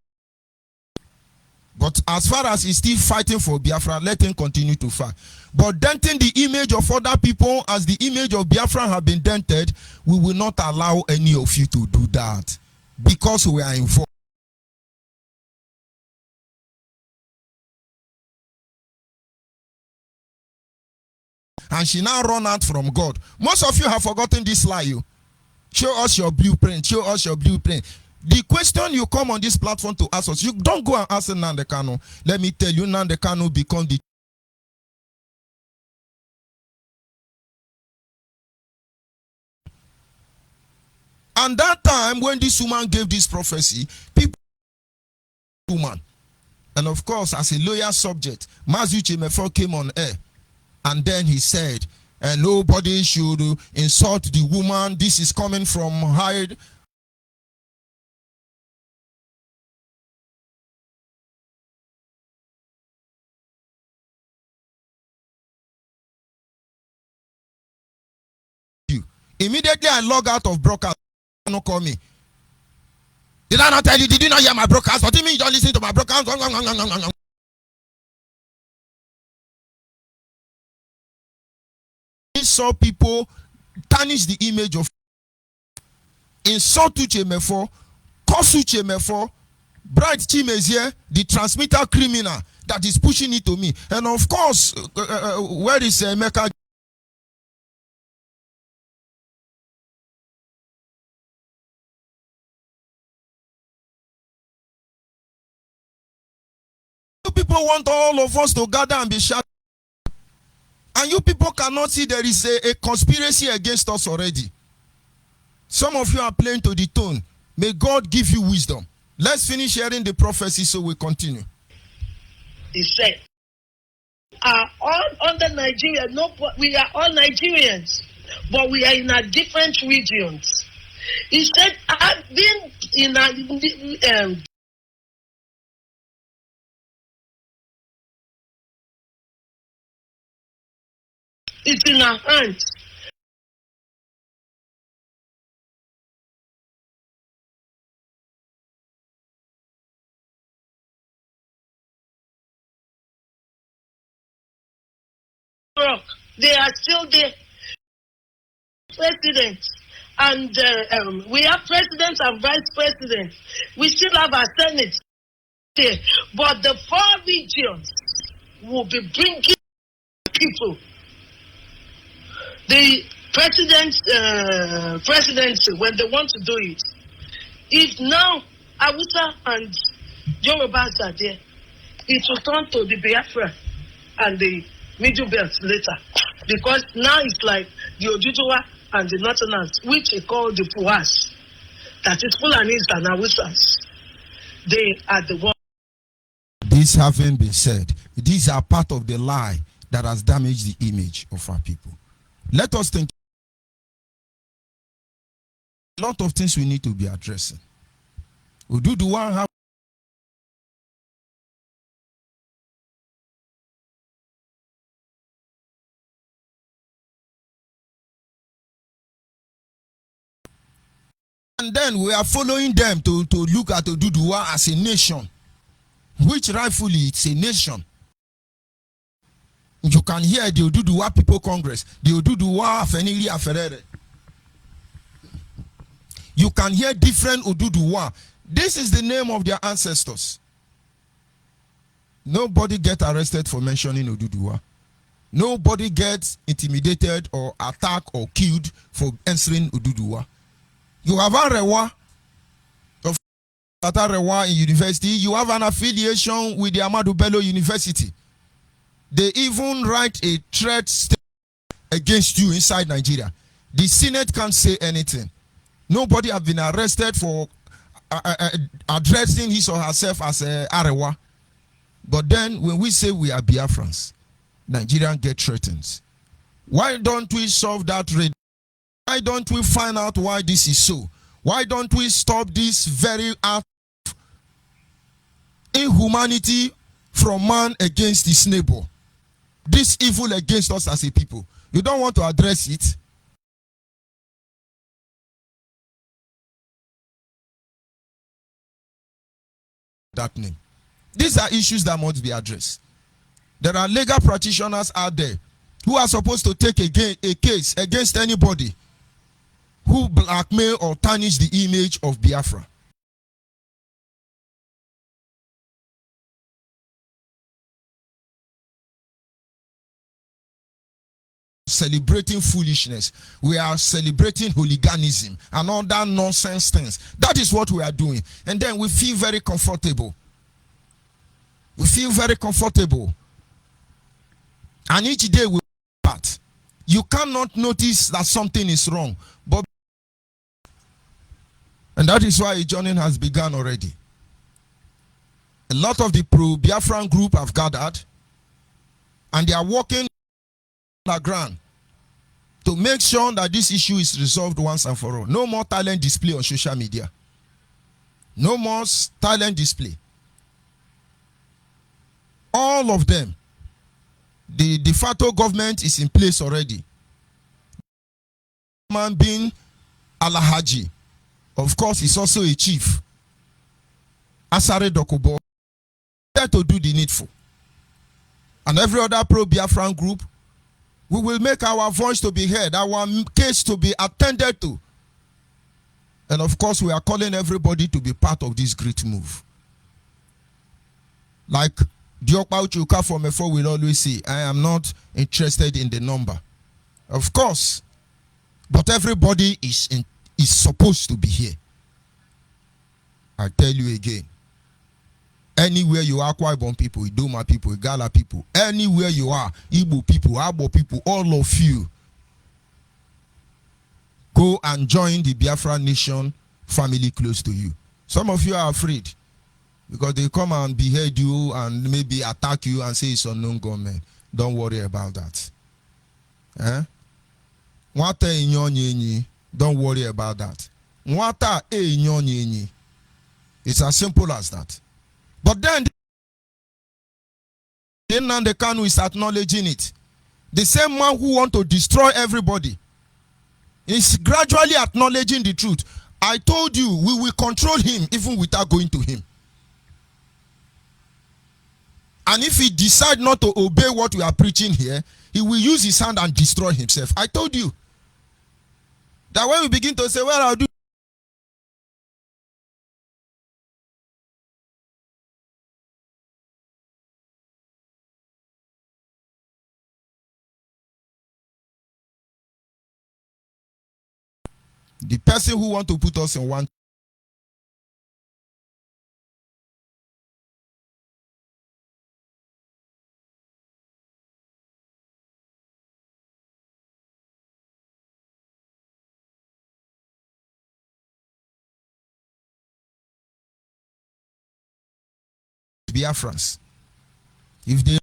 But as far as he's still fighting for Biafra, let him continue to fight. But denting the image of other people as the image of Biafra have been dented, we will not allow any of you to do that because we are involved. And she now run out from God. Most of you have forgotten this lie. You show us your blueprint. Show us your blueprint. The question you come on this platform to ask us, you don't go and ask Nnamdi Kanu. Let me tell you, Nnamdi Kanu become the. And that time when this woman gave this prophecy, people, woman, and of course, as a loyal subject, Mazi Chimefo came on air. And then he said, nobody should insult the woman. This is coming from Hyde. Immediately I log out of broadcast. Don't call me. Did I not tell you? Did you not hear my broadcast? What do you mean you don't listen to my broadcast? Saw people tarnish the image of insult Uchemefo, curse Uchemefo, Bright Chimezie, the transmitter criminal that is pushing it to me. And of course, where is Emeka? You people want all of us to gather and be shouting. And you people cannot see there is a conspiracy against us already. Some of you are playing to the tone. May God give you wisdom. Let's finish hearing the prophecy so we continue. He said, are all under Nigeria. No, we are all Nigerians, but we are in a different regions. He said, I've been in a it's in our hands. They are still there. Presidents and we have presidents and vice presidents. We still have our Senate there, but the 4 regions will be bringing people. The presidency, when they want to do it, if now Hausa and Yorubas are there, it will turn to the Biafra and the Middle Belt later. Because now it's like the Ojibwa and the Northerners, which are called the Puas, that is Fulanis and Hausas. They are the ones. This having been said, these are part of the lie that has damaged the image of our people. Let us think. A lot of things we need to be addressing. Oduduwa have and then we are following them to look at Oduduwa as a nation, which rightfully it's a nation. You can hear the Oduduwa People Congress, the Oduduwa Afenili Aferere. You can hear different Oduduwa. This is the name of their ancestors. Nobody gets arrested for mentioning Oduduwa. Nobody gets intimidated or attacked or killed for answering Oduduwa. You have Arewa of Arewa in university. You have an affiliation with the Ahmadu Bello University. They even write a threat statement against you inside Nigeria. The Senate can't say anything. Nobody has been arrested for addressing his or herself as Arewa. But then when we say we are Biafrans, Nigerians get threatened. Why don't we solve that raid? Why don't we find out why this is so? Why don't we stop this very act of inhumanity from man against his neighbor? This evil against us as a people. You don't want to address it? That name. These are issues that must be addressed. There are legal practitioners out there who are supposed to take a case against anybody who blackmail or tarnish the image of Biafra. Celebrating foolishness. We are celebrating hooliganism and all that nonsense things. That is what we are doing. And then we feel very comfortable. We feel very comfortable. And each day we part. You cannot notice that something is wrong. And that is why a journey has begun already. A lot of the pro-Biafran group have gathered. And they are working on the ground to make sure that this issue is resolved once and for all. No more talent display on social media. No more talent display. All of them. The de facto government is in place already. Man being Alhaji, of course, is also a chief. Asare Dokubo, there to do the needful. And every other pro-Biafran group, we will make our voice to be heard, our case to be attended to. And of course, we are calling everybody to be part of this great move. Like Diokpa Uchuka from Efo will always say, I am not interested in the number. Of course. But everybody is supposed to be here. I tell you again. Anywhere you are, Akwa Ibom people, Idoma people, Igala people, anywhere you are, Igbo people, Abo people, all of you, go and join the Biafra Nation family close to you. Some of you are afraid because they come and behead you and maybe attack you and say it's unknown government. Don't worry about that. Don't worry about that. It's as simple as that. But then Nnamdi Kanu is acknowledging it. The same man who wants to destroy everybody is gradually acknowledging the truth. I told you we will control him even without going to him. And if he decides not to obey what we are preaching here, he will use his hand and destroy himself. I told you that when we begin to say, well, I'll do the person who wants to put us in one Biafrans. If they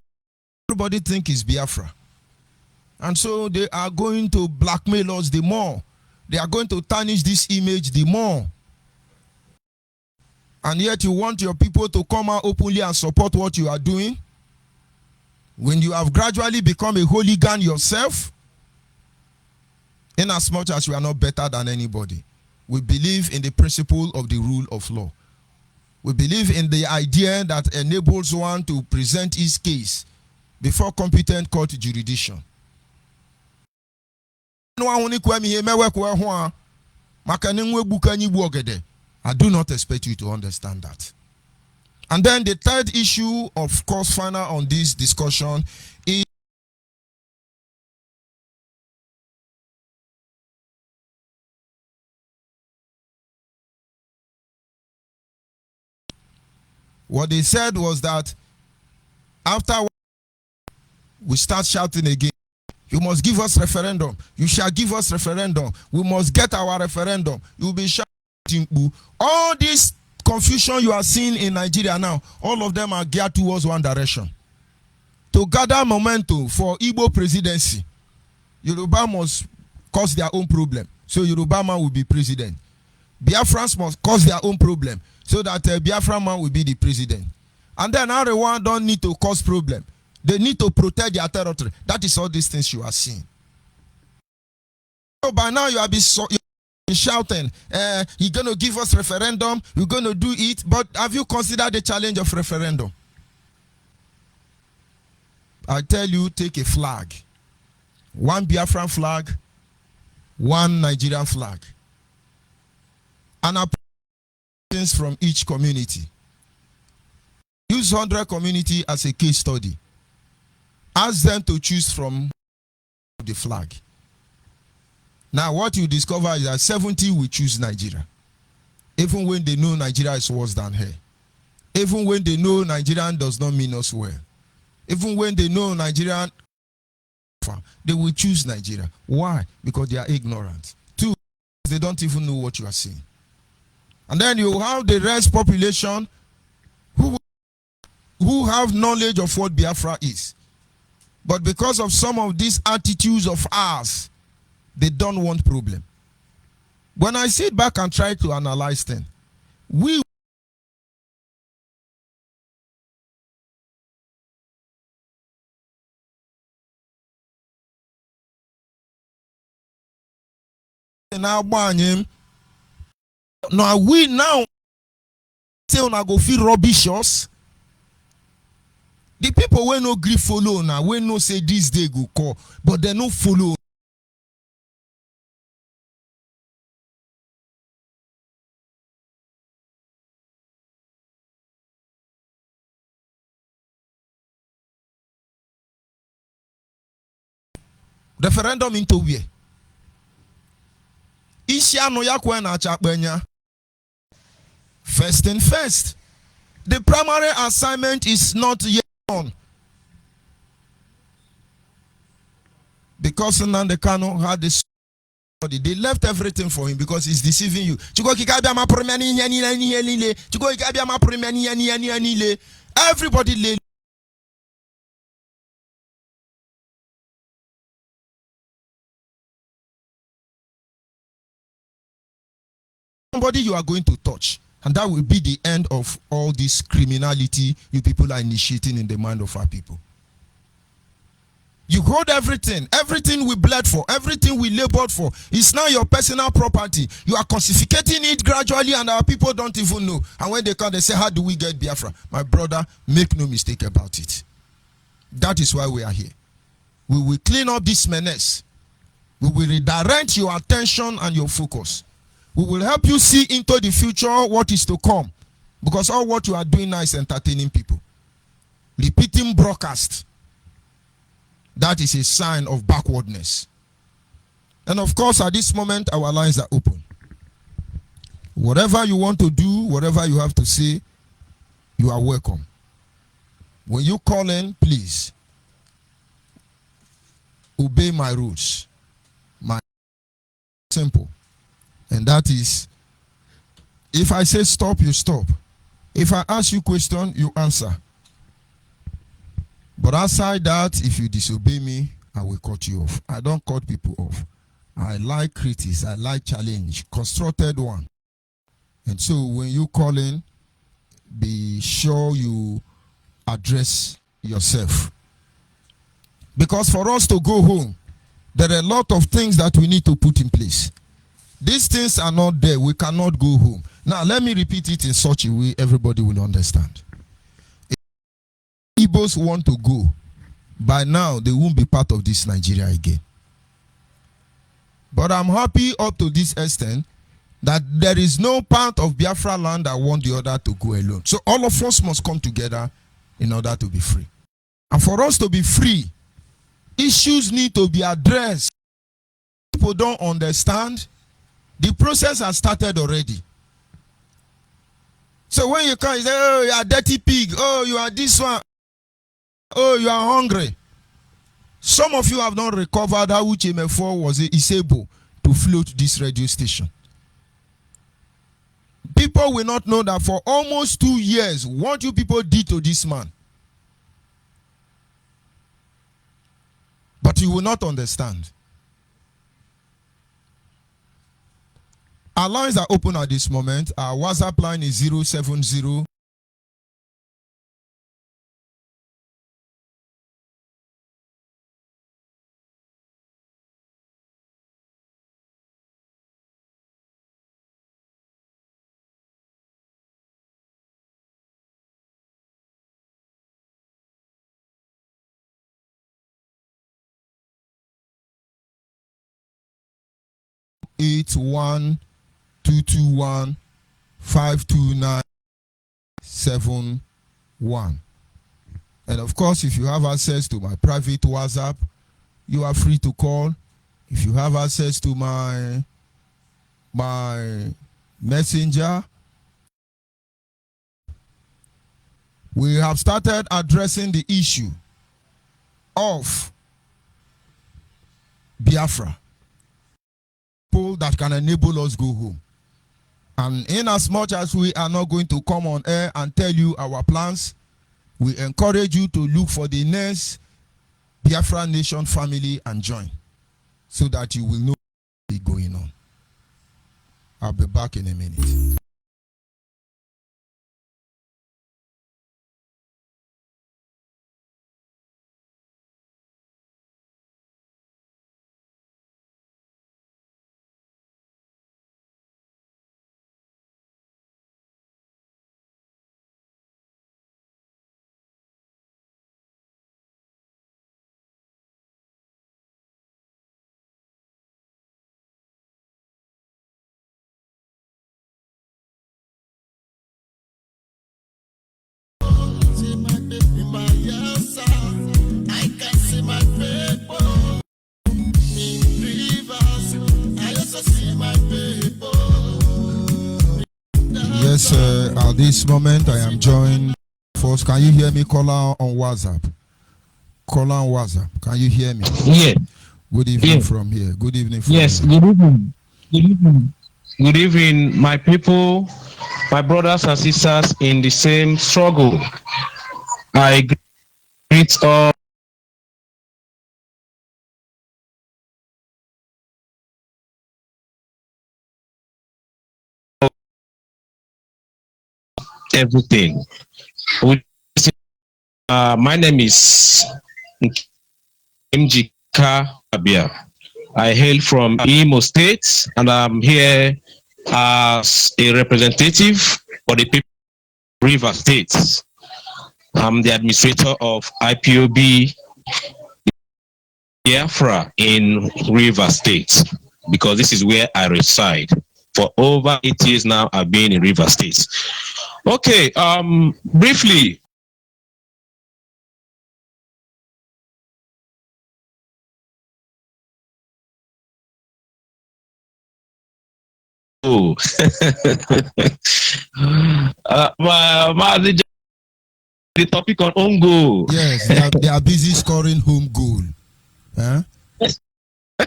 everybody think it's Biafra. And so they are going to blackmail us the more. They are going to tarnish this image the more. And yet you want your people to come out openly and support what you are doing when you have gradually become a hooligan yourself, in as much as you are not better than anybody. We believe in the principle of the rule of law. We believe in the idea that enables one to present his case before competent court jurisdiction. I do not expect you to understand that. And then the third issue, of course, final on this discussion is what they said was that after we start shouting again, you must give us referendum. You shall give us referendum. We must get our referendum. You will be shouting. All this confusion you are seeing in Nigeria now, all of them are geared towards one direction. To gather momentum for Igbo presidency, Yoruba must cause their own problem. So Yoruba man will be president. Biafrans must cause their own problem. So that Biafran man will be the president. And then everyone don't need to cause problem. They need to protect their territory. That is all these things you are seeing. So by now you have been shouting, you're going to give us referendum, you're going to do it, but have you considered the challenge of referendum? I tell you, take a flag. One Biafran flag, one Nigerian flag. And things from each community. Use 100 community as a case study. Ask them to choose from the flag. Now what you discover is that 70 will choose Nigeria. Even when they know Nigeria is worse than her. Even when they know Nigerian does not mean us well. Even when they know Nigerian, they will choose Nigeria. Why? Because they are ignorant. Two, they don't even know what you are saying. And then you have the rest population who have knowledge of what Biafra is. But because of some of these attitudes of ours, they don't want problem. When I sit back and try to analyze them, we now we now say una go feel rubbish us. The people will no gree follow now, we no say this day go call, but they no follow. Referendum into where? First and first. The primary assignment is not yet on. Because Nnamdi Kanu had this, they left everything for him because he's deceiving you. Everybody lay. Somebody you are going to touch, and that will be the end of all this criminality you people are initiating in the mind of our people. You hold everything we bled for, everything we labored for. It's now your personal property. You are confiscating it gradually, and our people don't even know. And when they come, they say, how do we get Biafra? My brother, make no mistake about it. That is why we are here. We will clean up this menace. We will redirect your attention and your focus. We will help you see into the future what is to come. Because all what you are doing now is entertaining people. Repeating broadcast. That is a sign of backwardness. And of course, at this moment, our lines are open. Whatever you want to do, whatever you have to say, you are welcome. When you call in, please obey my rules. My simple. And that is, if I say stop, you stop. If I ask you a question, you answer. But outside that, if you disobey me, I will cut you off. I don't cut people off. I like critics. I like challenge. Constructed one. And so when you call in, be sure you address yourself. Because for us to go home, there are a lot of things that we need to put in place. These things are not there. We cannot go home. Now, let me repeat it in such a way everybody will understand. If Igbos want to go, by now they won't be part of this Nigeria again. But I'm happy up to this extent that there is no part of Biafra land that want the other to go alone. So all of us must come together in order to be free. And for us to be free, issues need to be addressed. People don't understand. The process has started already. So when you come, you say, oh, you are dirty pig. Oh, you are this one. Oh, you are hungry. Some of you have not recovered how Uchemefo was able to float this radio station. People will not know that for almost 2 years, what you people did to this man. But you will not understand. Our lines are open at this moment. Our WhatsApp line is 070 8122152971. And of course, if you have access to my private WhatsApp, you are free to call. If you have access to my messenger, we have started addressing the issue of Biafra, people that can enable us go home. And in as much as we are not going to come on air and tell you our plans, we encourage you to look for the next Biafra Nation family and join, so that you will know what's going on. I'll be back in a minute. Yes, at this moment I am joined. First, can you hear me? Caller on WhatsApp. Caller on WhatsApp. Can you hear me? Yeah. Good evening from here. Good evening from yes, here. Good evening. Good evening. Good evening, my people, my brothers and sisters in the same struggle. I greet all everything. My name is Mjika Abia. I hail from Imo State, and I'm here as a representative for the people of River State. I'm the administrator of IPOB Biafra in River State, because this is where I reside. For over 8 years now, I've been in River State. Okay, briefly, the topic on own goal. Yes, they are busy scoring home goal. Huh?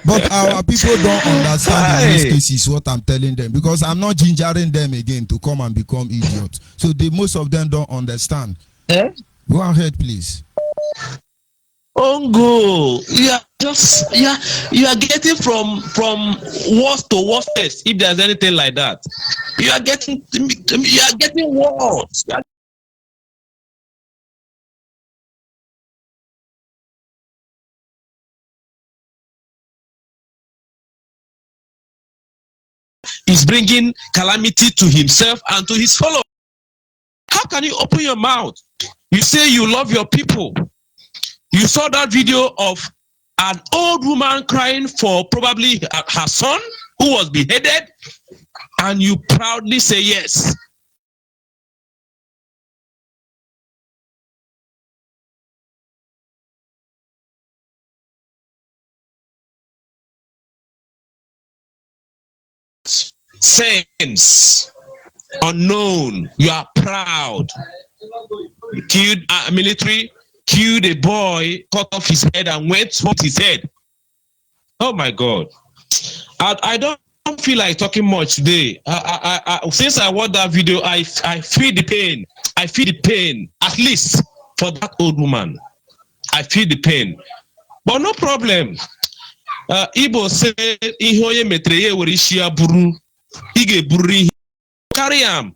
But our people don't understand in these cases what I'm telling them, because I'm not gingering them again to come and become idiots. So most of them don't understand. Go ahead, please. Own goal. You are getting from worst to worst, if there's anything like that. You are getting worse. Is bringing calamity to himself and to his followers. How can you open your mouth? You say you love your people. You saw that video of an old woman crying for probably her son who was beheaded, and you proudly say yes. Sense unknown, you are proud. You killed a military, killed a boy, cut off his head and went with his head. Oh my God. I don't feel like talking much today. Since I watched that video, I feel the pain. I feel the pain, at least for that old woman. I feel the pain. But no problem. Igbo say, ihe onye metere ya were isi ya buru, ị ga-eburu ihe. Carry am.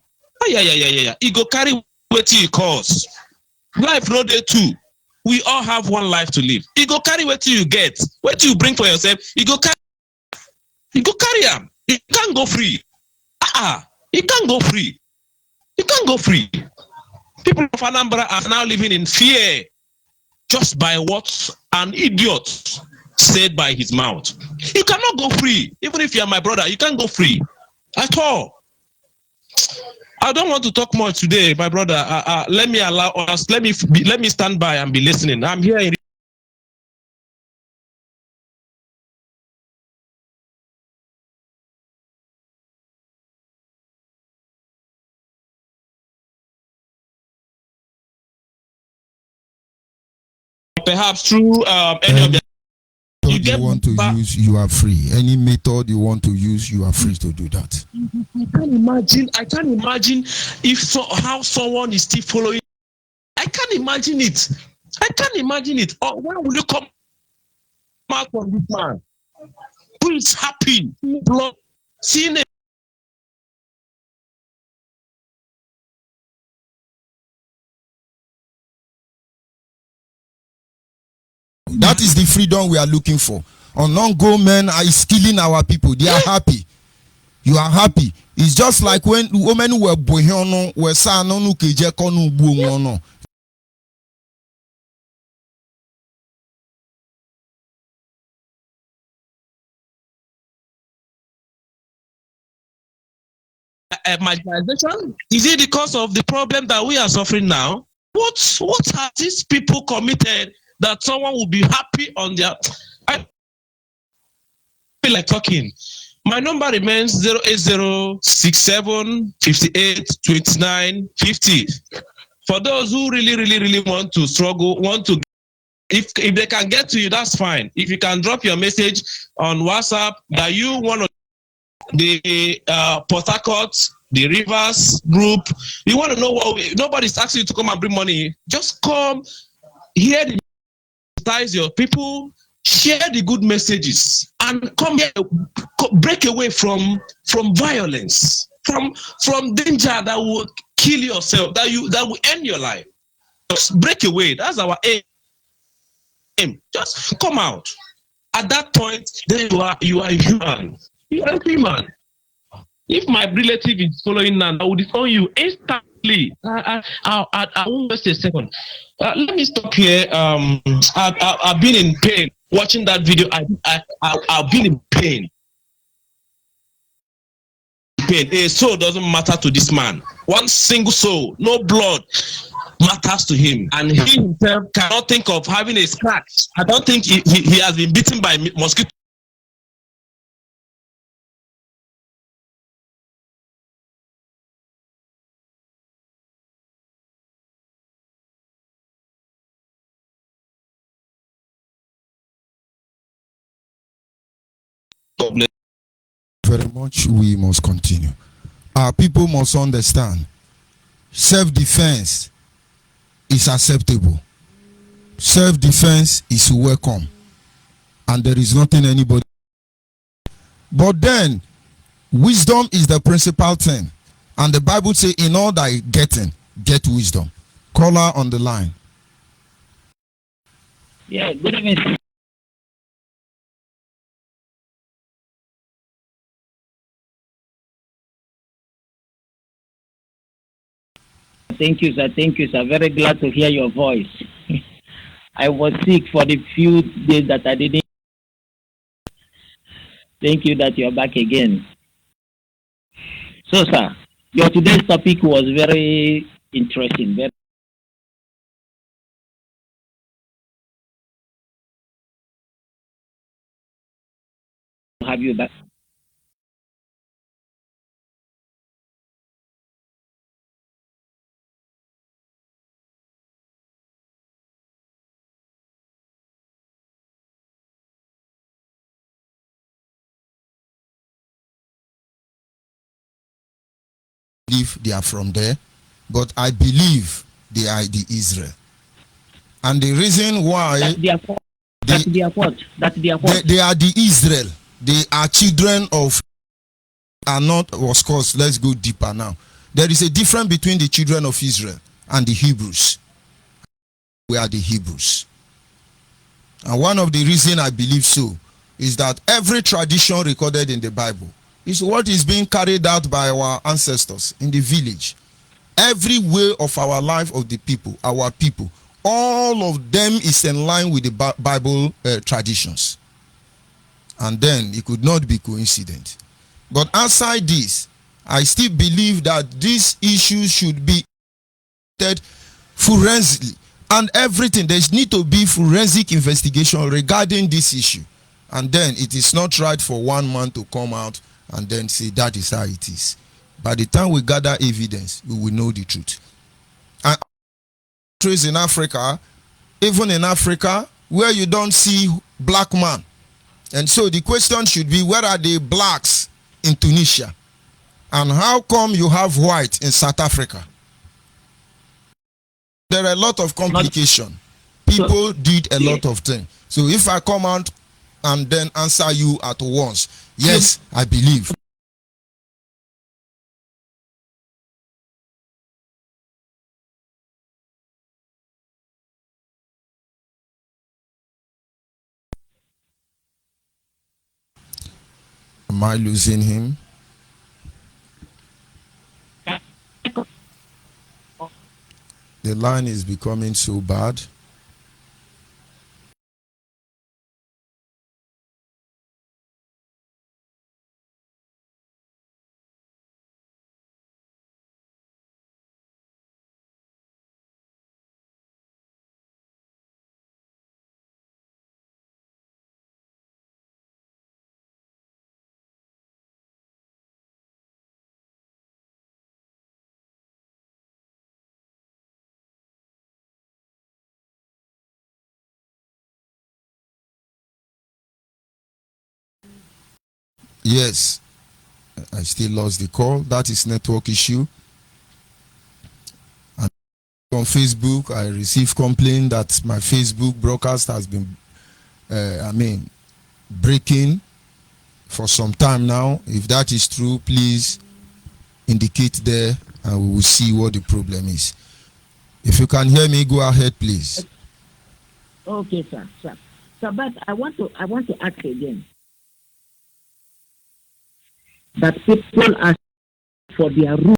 You go carry wetin you cause. Life no dey two. We all have one life to live. You go carry wetin you get. Wetin you bring for yourself, you go carry am. You can't go free. You can't go free. You can't go free. People of Anambra are now living in fear just by what an idiot said by his mouth. You cannot go free. Even if you are my brother, you can't go free at all. I don't want to talk much today, my brother. Let me allow us. Let me stand by and be listening. I'm here in perhaps through any of the you want to use, you are free. Any method you want to use, you are free to do that. I can't imagine if how someone is still following. I can't imagine it. Or when will you come out from this man who is happy, blood, seeing it? That is the freedom we are looking for. Unknown men are killing our people. They are happy. You are happy. It's just like when women were bohiono, were sanonu keje konu buono. Marginalization? Is it because of the problem that we are suffering now? What have these people committed that someone will be happy on their? I feel like talking. My number remains 08067582950. For those who really want to struggle, if they can get to you, that's fine. If you can drop your message on WhatsApp that you want to the Port Harcourt, the Rivers group, you want to know what nobody's asking you to come and bring money. Just come, hear the your people, share the good messages, and come here, break away from violence, from danger that will kill yourself, that will end your life. Just break away. That's our aim. Just come out. At that point, then you are human. You are human. If my relative is following now, I will disown you instantly. I won't waste a second. Let me stop here. I've been in pain watching that video. I've been in pain. A soul doesn't matter to this man. One single soul, no blood matters to him, and he himself cannot think of having a scratch. I don't think he has been bitten by mosquito. Very much, we must continue. Our people must understand self-defense is acceptable. Self-defense is welcome, and there is nothing anybody. But then, wisdom is the principal thing, and the Bible says, in all thy getting, get wisdom. Caller on the line. Yeah, good evening. Thank you, sir. Thank you, sir. Very glad to hear your voice. I was sick for the few days that I didn't. Thank you that you're back again. So, sir, your today's topic was very interesting. Very have you back. Believe they are from there, but I believe they are the Israel. And the reason why That's their fault. That's their fault. That's their fault. they are the Israel, they are children of, are not, of course, let's go deeper now. There is a difference between the children of Israel and the Hebrews. We are the Hebrews. And one of the reasons I believe so is that every tradition recorded in the Bible is what is being carried out by our ancestors in the village. Every way of our life of the people, our people, all of them is in line with the Bible traditions. And then it could not be coincident. But outside this, I still believe that these issues should be forensically, and everything. There need to be forensic investigation regarding this issue. And then it is not right for one man to come out and then say that is how it is. By the time we gather evidence, we will know the truth. And countries in Africa, even in Africa, where you don't see black man. And so the question should be, where are the blacks in Tunisia? And how come you have white in South Africa? There are a lot of complications. People did a lot of things. So if I come out and then answer you at once, yes, I believe. Am I losing him? The line is becoming so bad. Yes, I still lost the call. That is network issue. And on Facebook, I received complaint that my Facebook broadcast has been, breaking for some time now. If that is true, please indicate there and we will see what the problem is. If you can hear me, go ahead, please. Okay, sir. Sir, but I want to ask again that people ask for their rule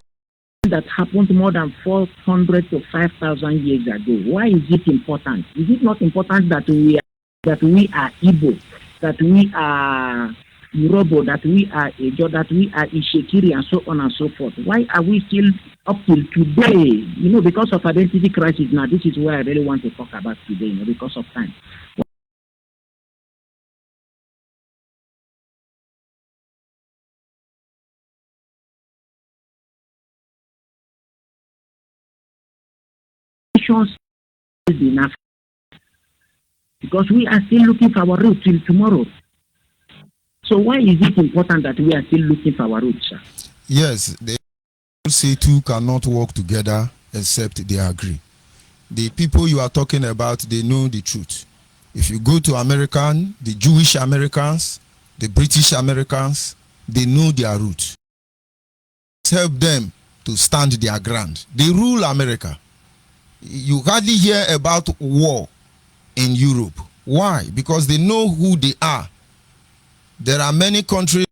that happened more than 400 to 5,000 years ago. Why is it important? Is it not important that we are Igbo, that we are Yoruba, that we are Ejo, that we are Ishekiri, and so on and so forth? Why are we still up till today? Because of identity crisis now, this is where I really want to talk about today, because of time. Enough, because we are still looking for our route till tomorrow. So why is it important that we are still looking for our route, sir? Yes, they say two cannot work together except they agree. The people you are talking about, they know the truth. If you go to American, the Jewish Americans, the British Americans, they know their route. Help them to stand their ground. They rule America. You hardly hear about war in Europe. Why? Because they know who they are. There are many countries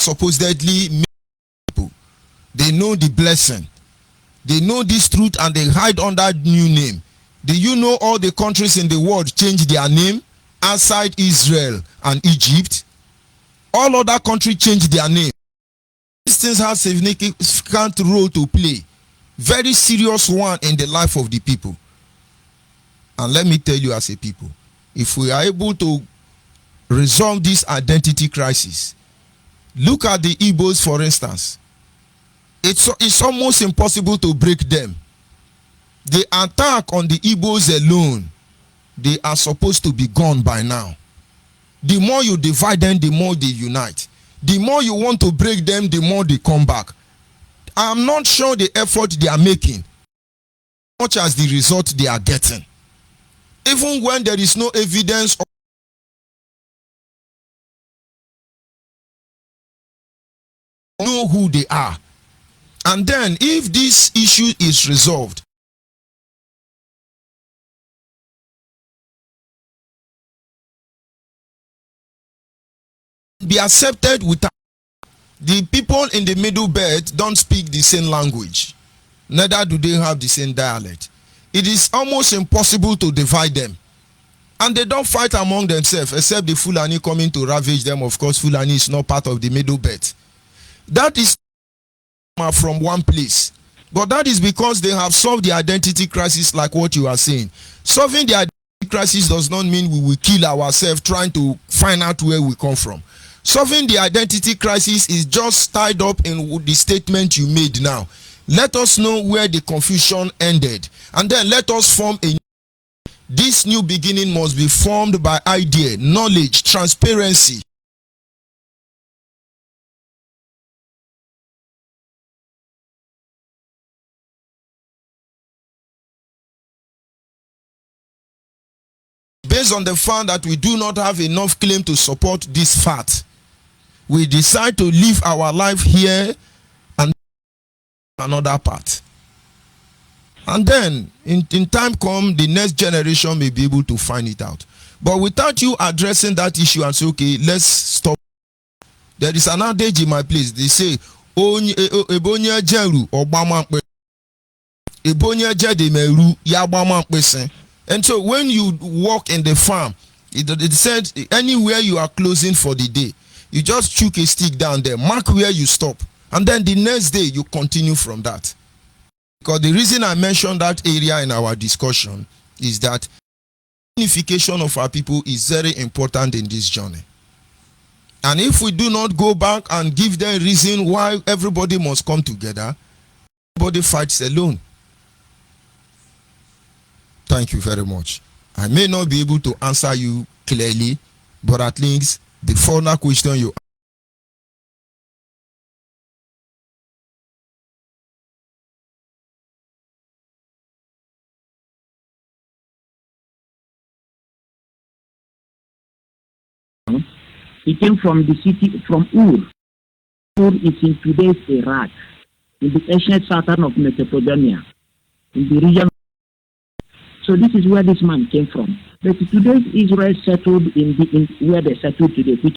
supposedly made people. They know the blessing. They know this truth and they hide under new name. Do you know all the countries in the world change their name outside Israel and Egypt? All other countries change their name. These things have significant role to play. Very serious one in the life of the people. And let me tell you, as a people, if we are able to resolve this identity crisis, look at the Igbos, for instance. It's almost impossible to break them. The attack on the Igbos alone, they are supposed to be gone by now. The more you divide them, the more they unite. The more you want to break them, the more they come back. I'm not sure the effort they are making, much as the result they are getting. Even when there is no evidence of know who they are. And then if this issue is resolved, be accepted without the people in the middle belt don't speak the same language, neither do they have the same dialect. It is almost impossible to divide them, and they don't fight among themselves except the Fulani coming to ravage them. Of course, Fulani is not part of the middle belt. That is from one place, but that is because they have solved the identity crisis, like what you are saying. Solving the identity crisis does not mean we will kill ourselves trying to find out where we come from. Solving the identity crisis is just tied up in the statement you made now. Let us know where the confusion ended, and then let us form a. This new beginning must be formed by idea, knowledge, transparency. Based on the fact that we do not have enough claim to support this fact, we decide to live our life here and another part. And then in time come, the next generation may be able to find it out. But without you addressing that issue and say, okay, let's stop. There is an adage in my place. They say, Ebonya Jeru Obama Ebonya Jedemeru Yabama Pesen. And so when you walk in the farm, it said anywhere you are closing for the day, you just chuck a stick down there, mark where you stop, and then the next day you continue from that. Because the reason I mentioned that area in our discussion is that unification of our people is very important in this journey. And if we do not go back and give them reason why everybody must come together, everybody fights alone. Thank you very much. I may not be able to answer you clearly, but at least the further question you He came from the city, from Ur. Ur is in today's Iraq, in the ancient southern of Mesopotamia, in the region. So this is where this man came from. But today's Israel settled in where they settled today, which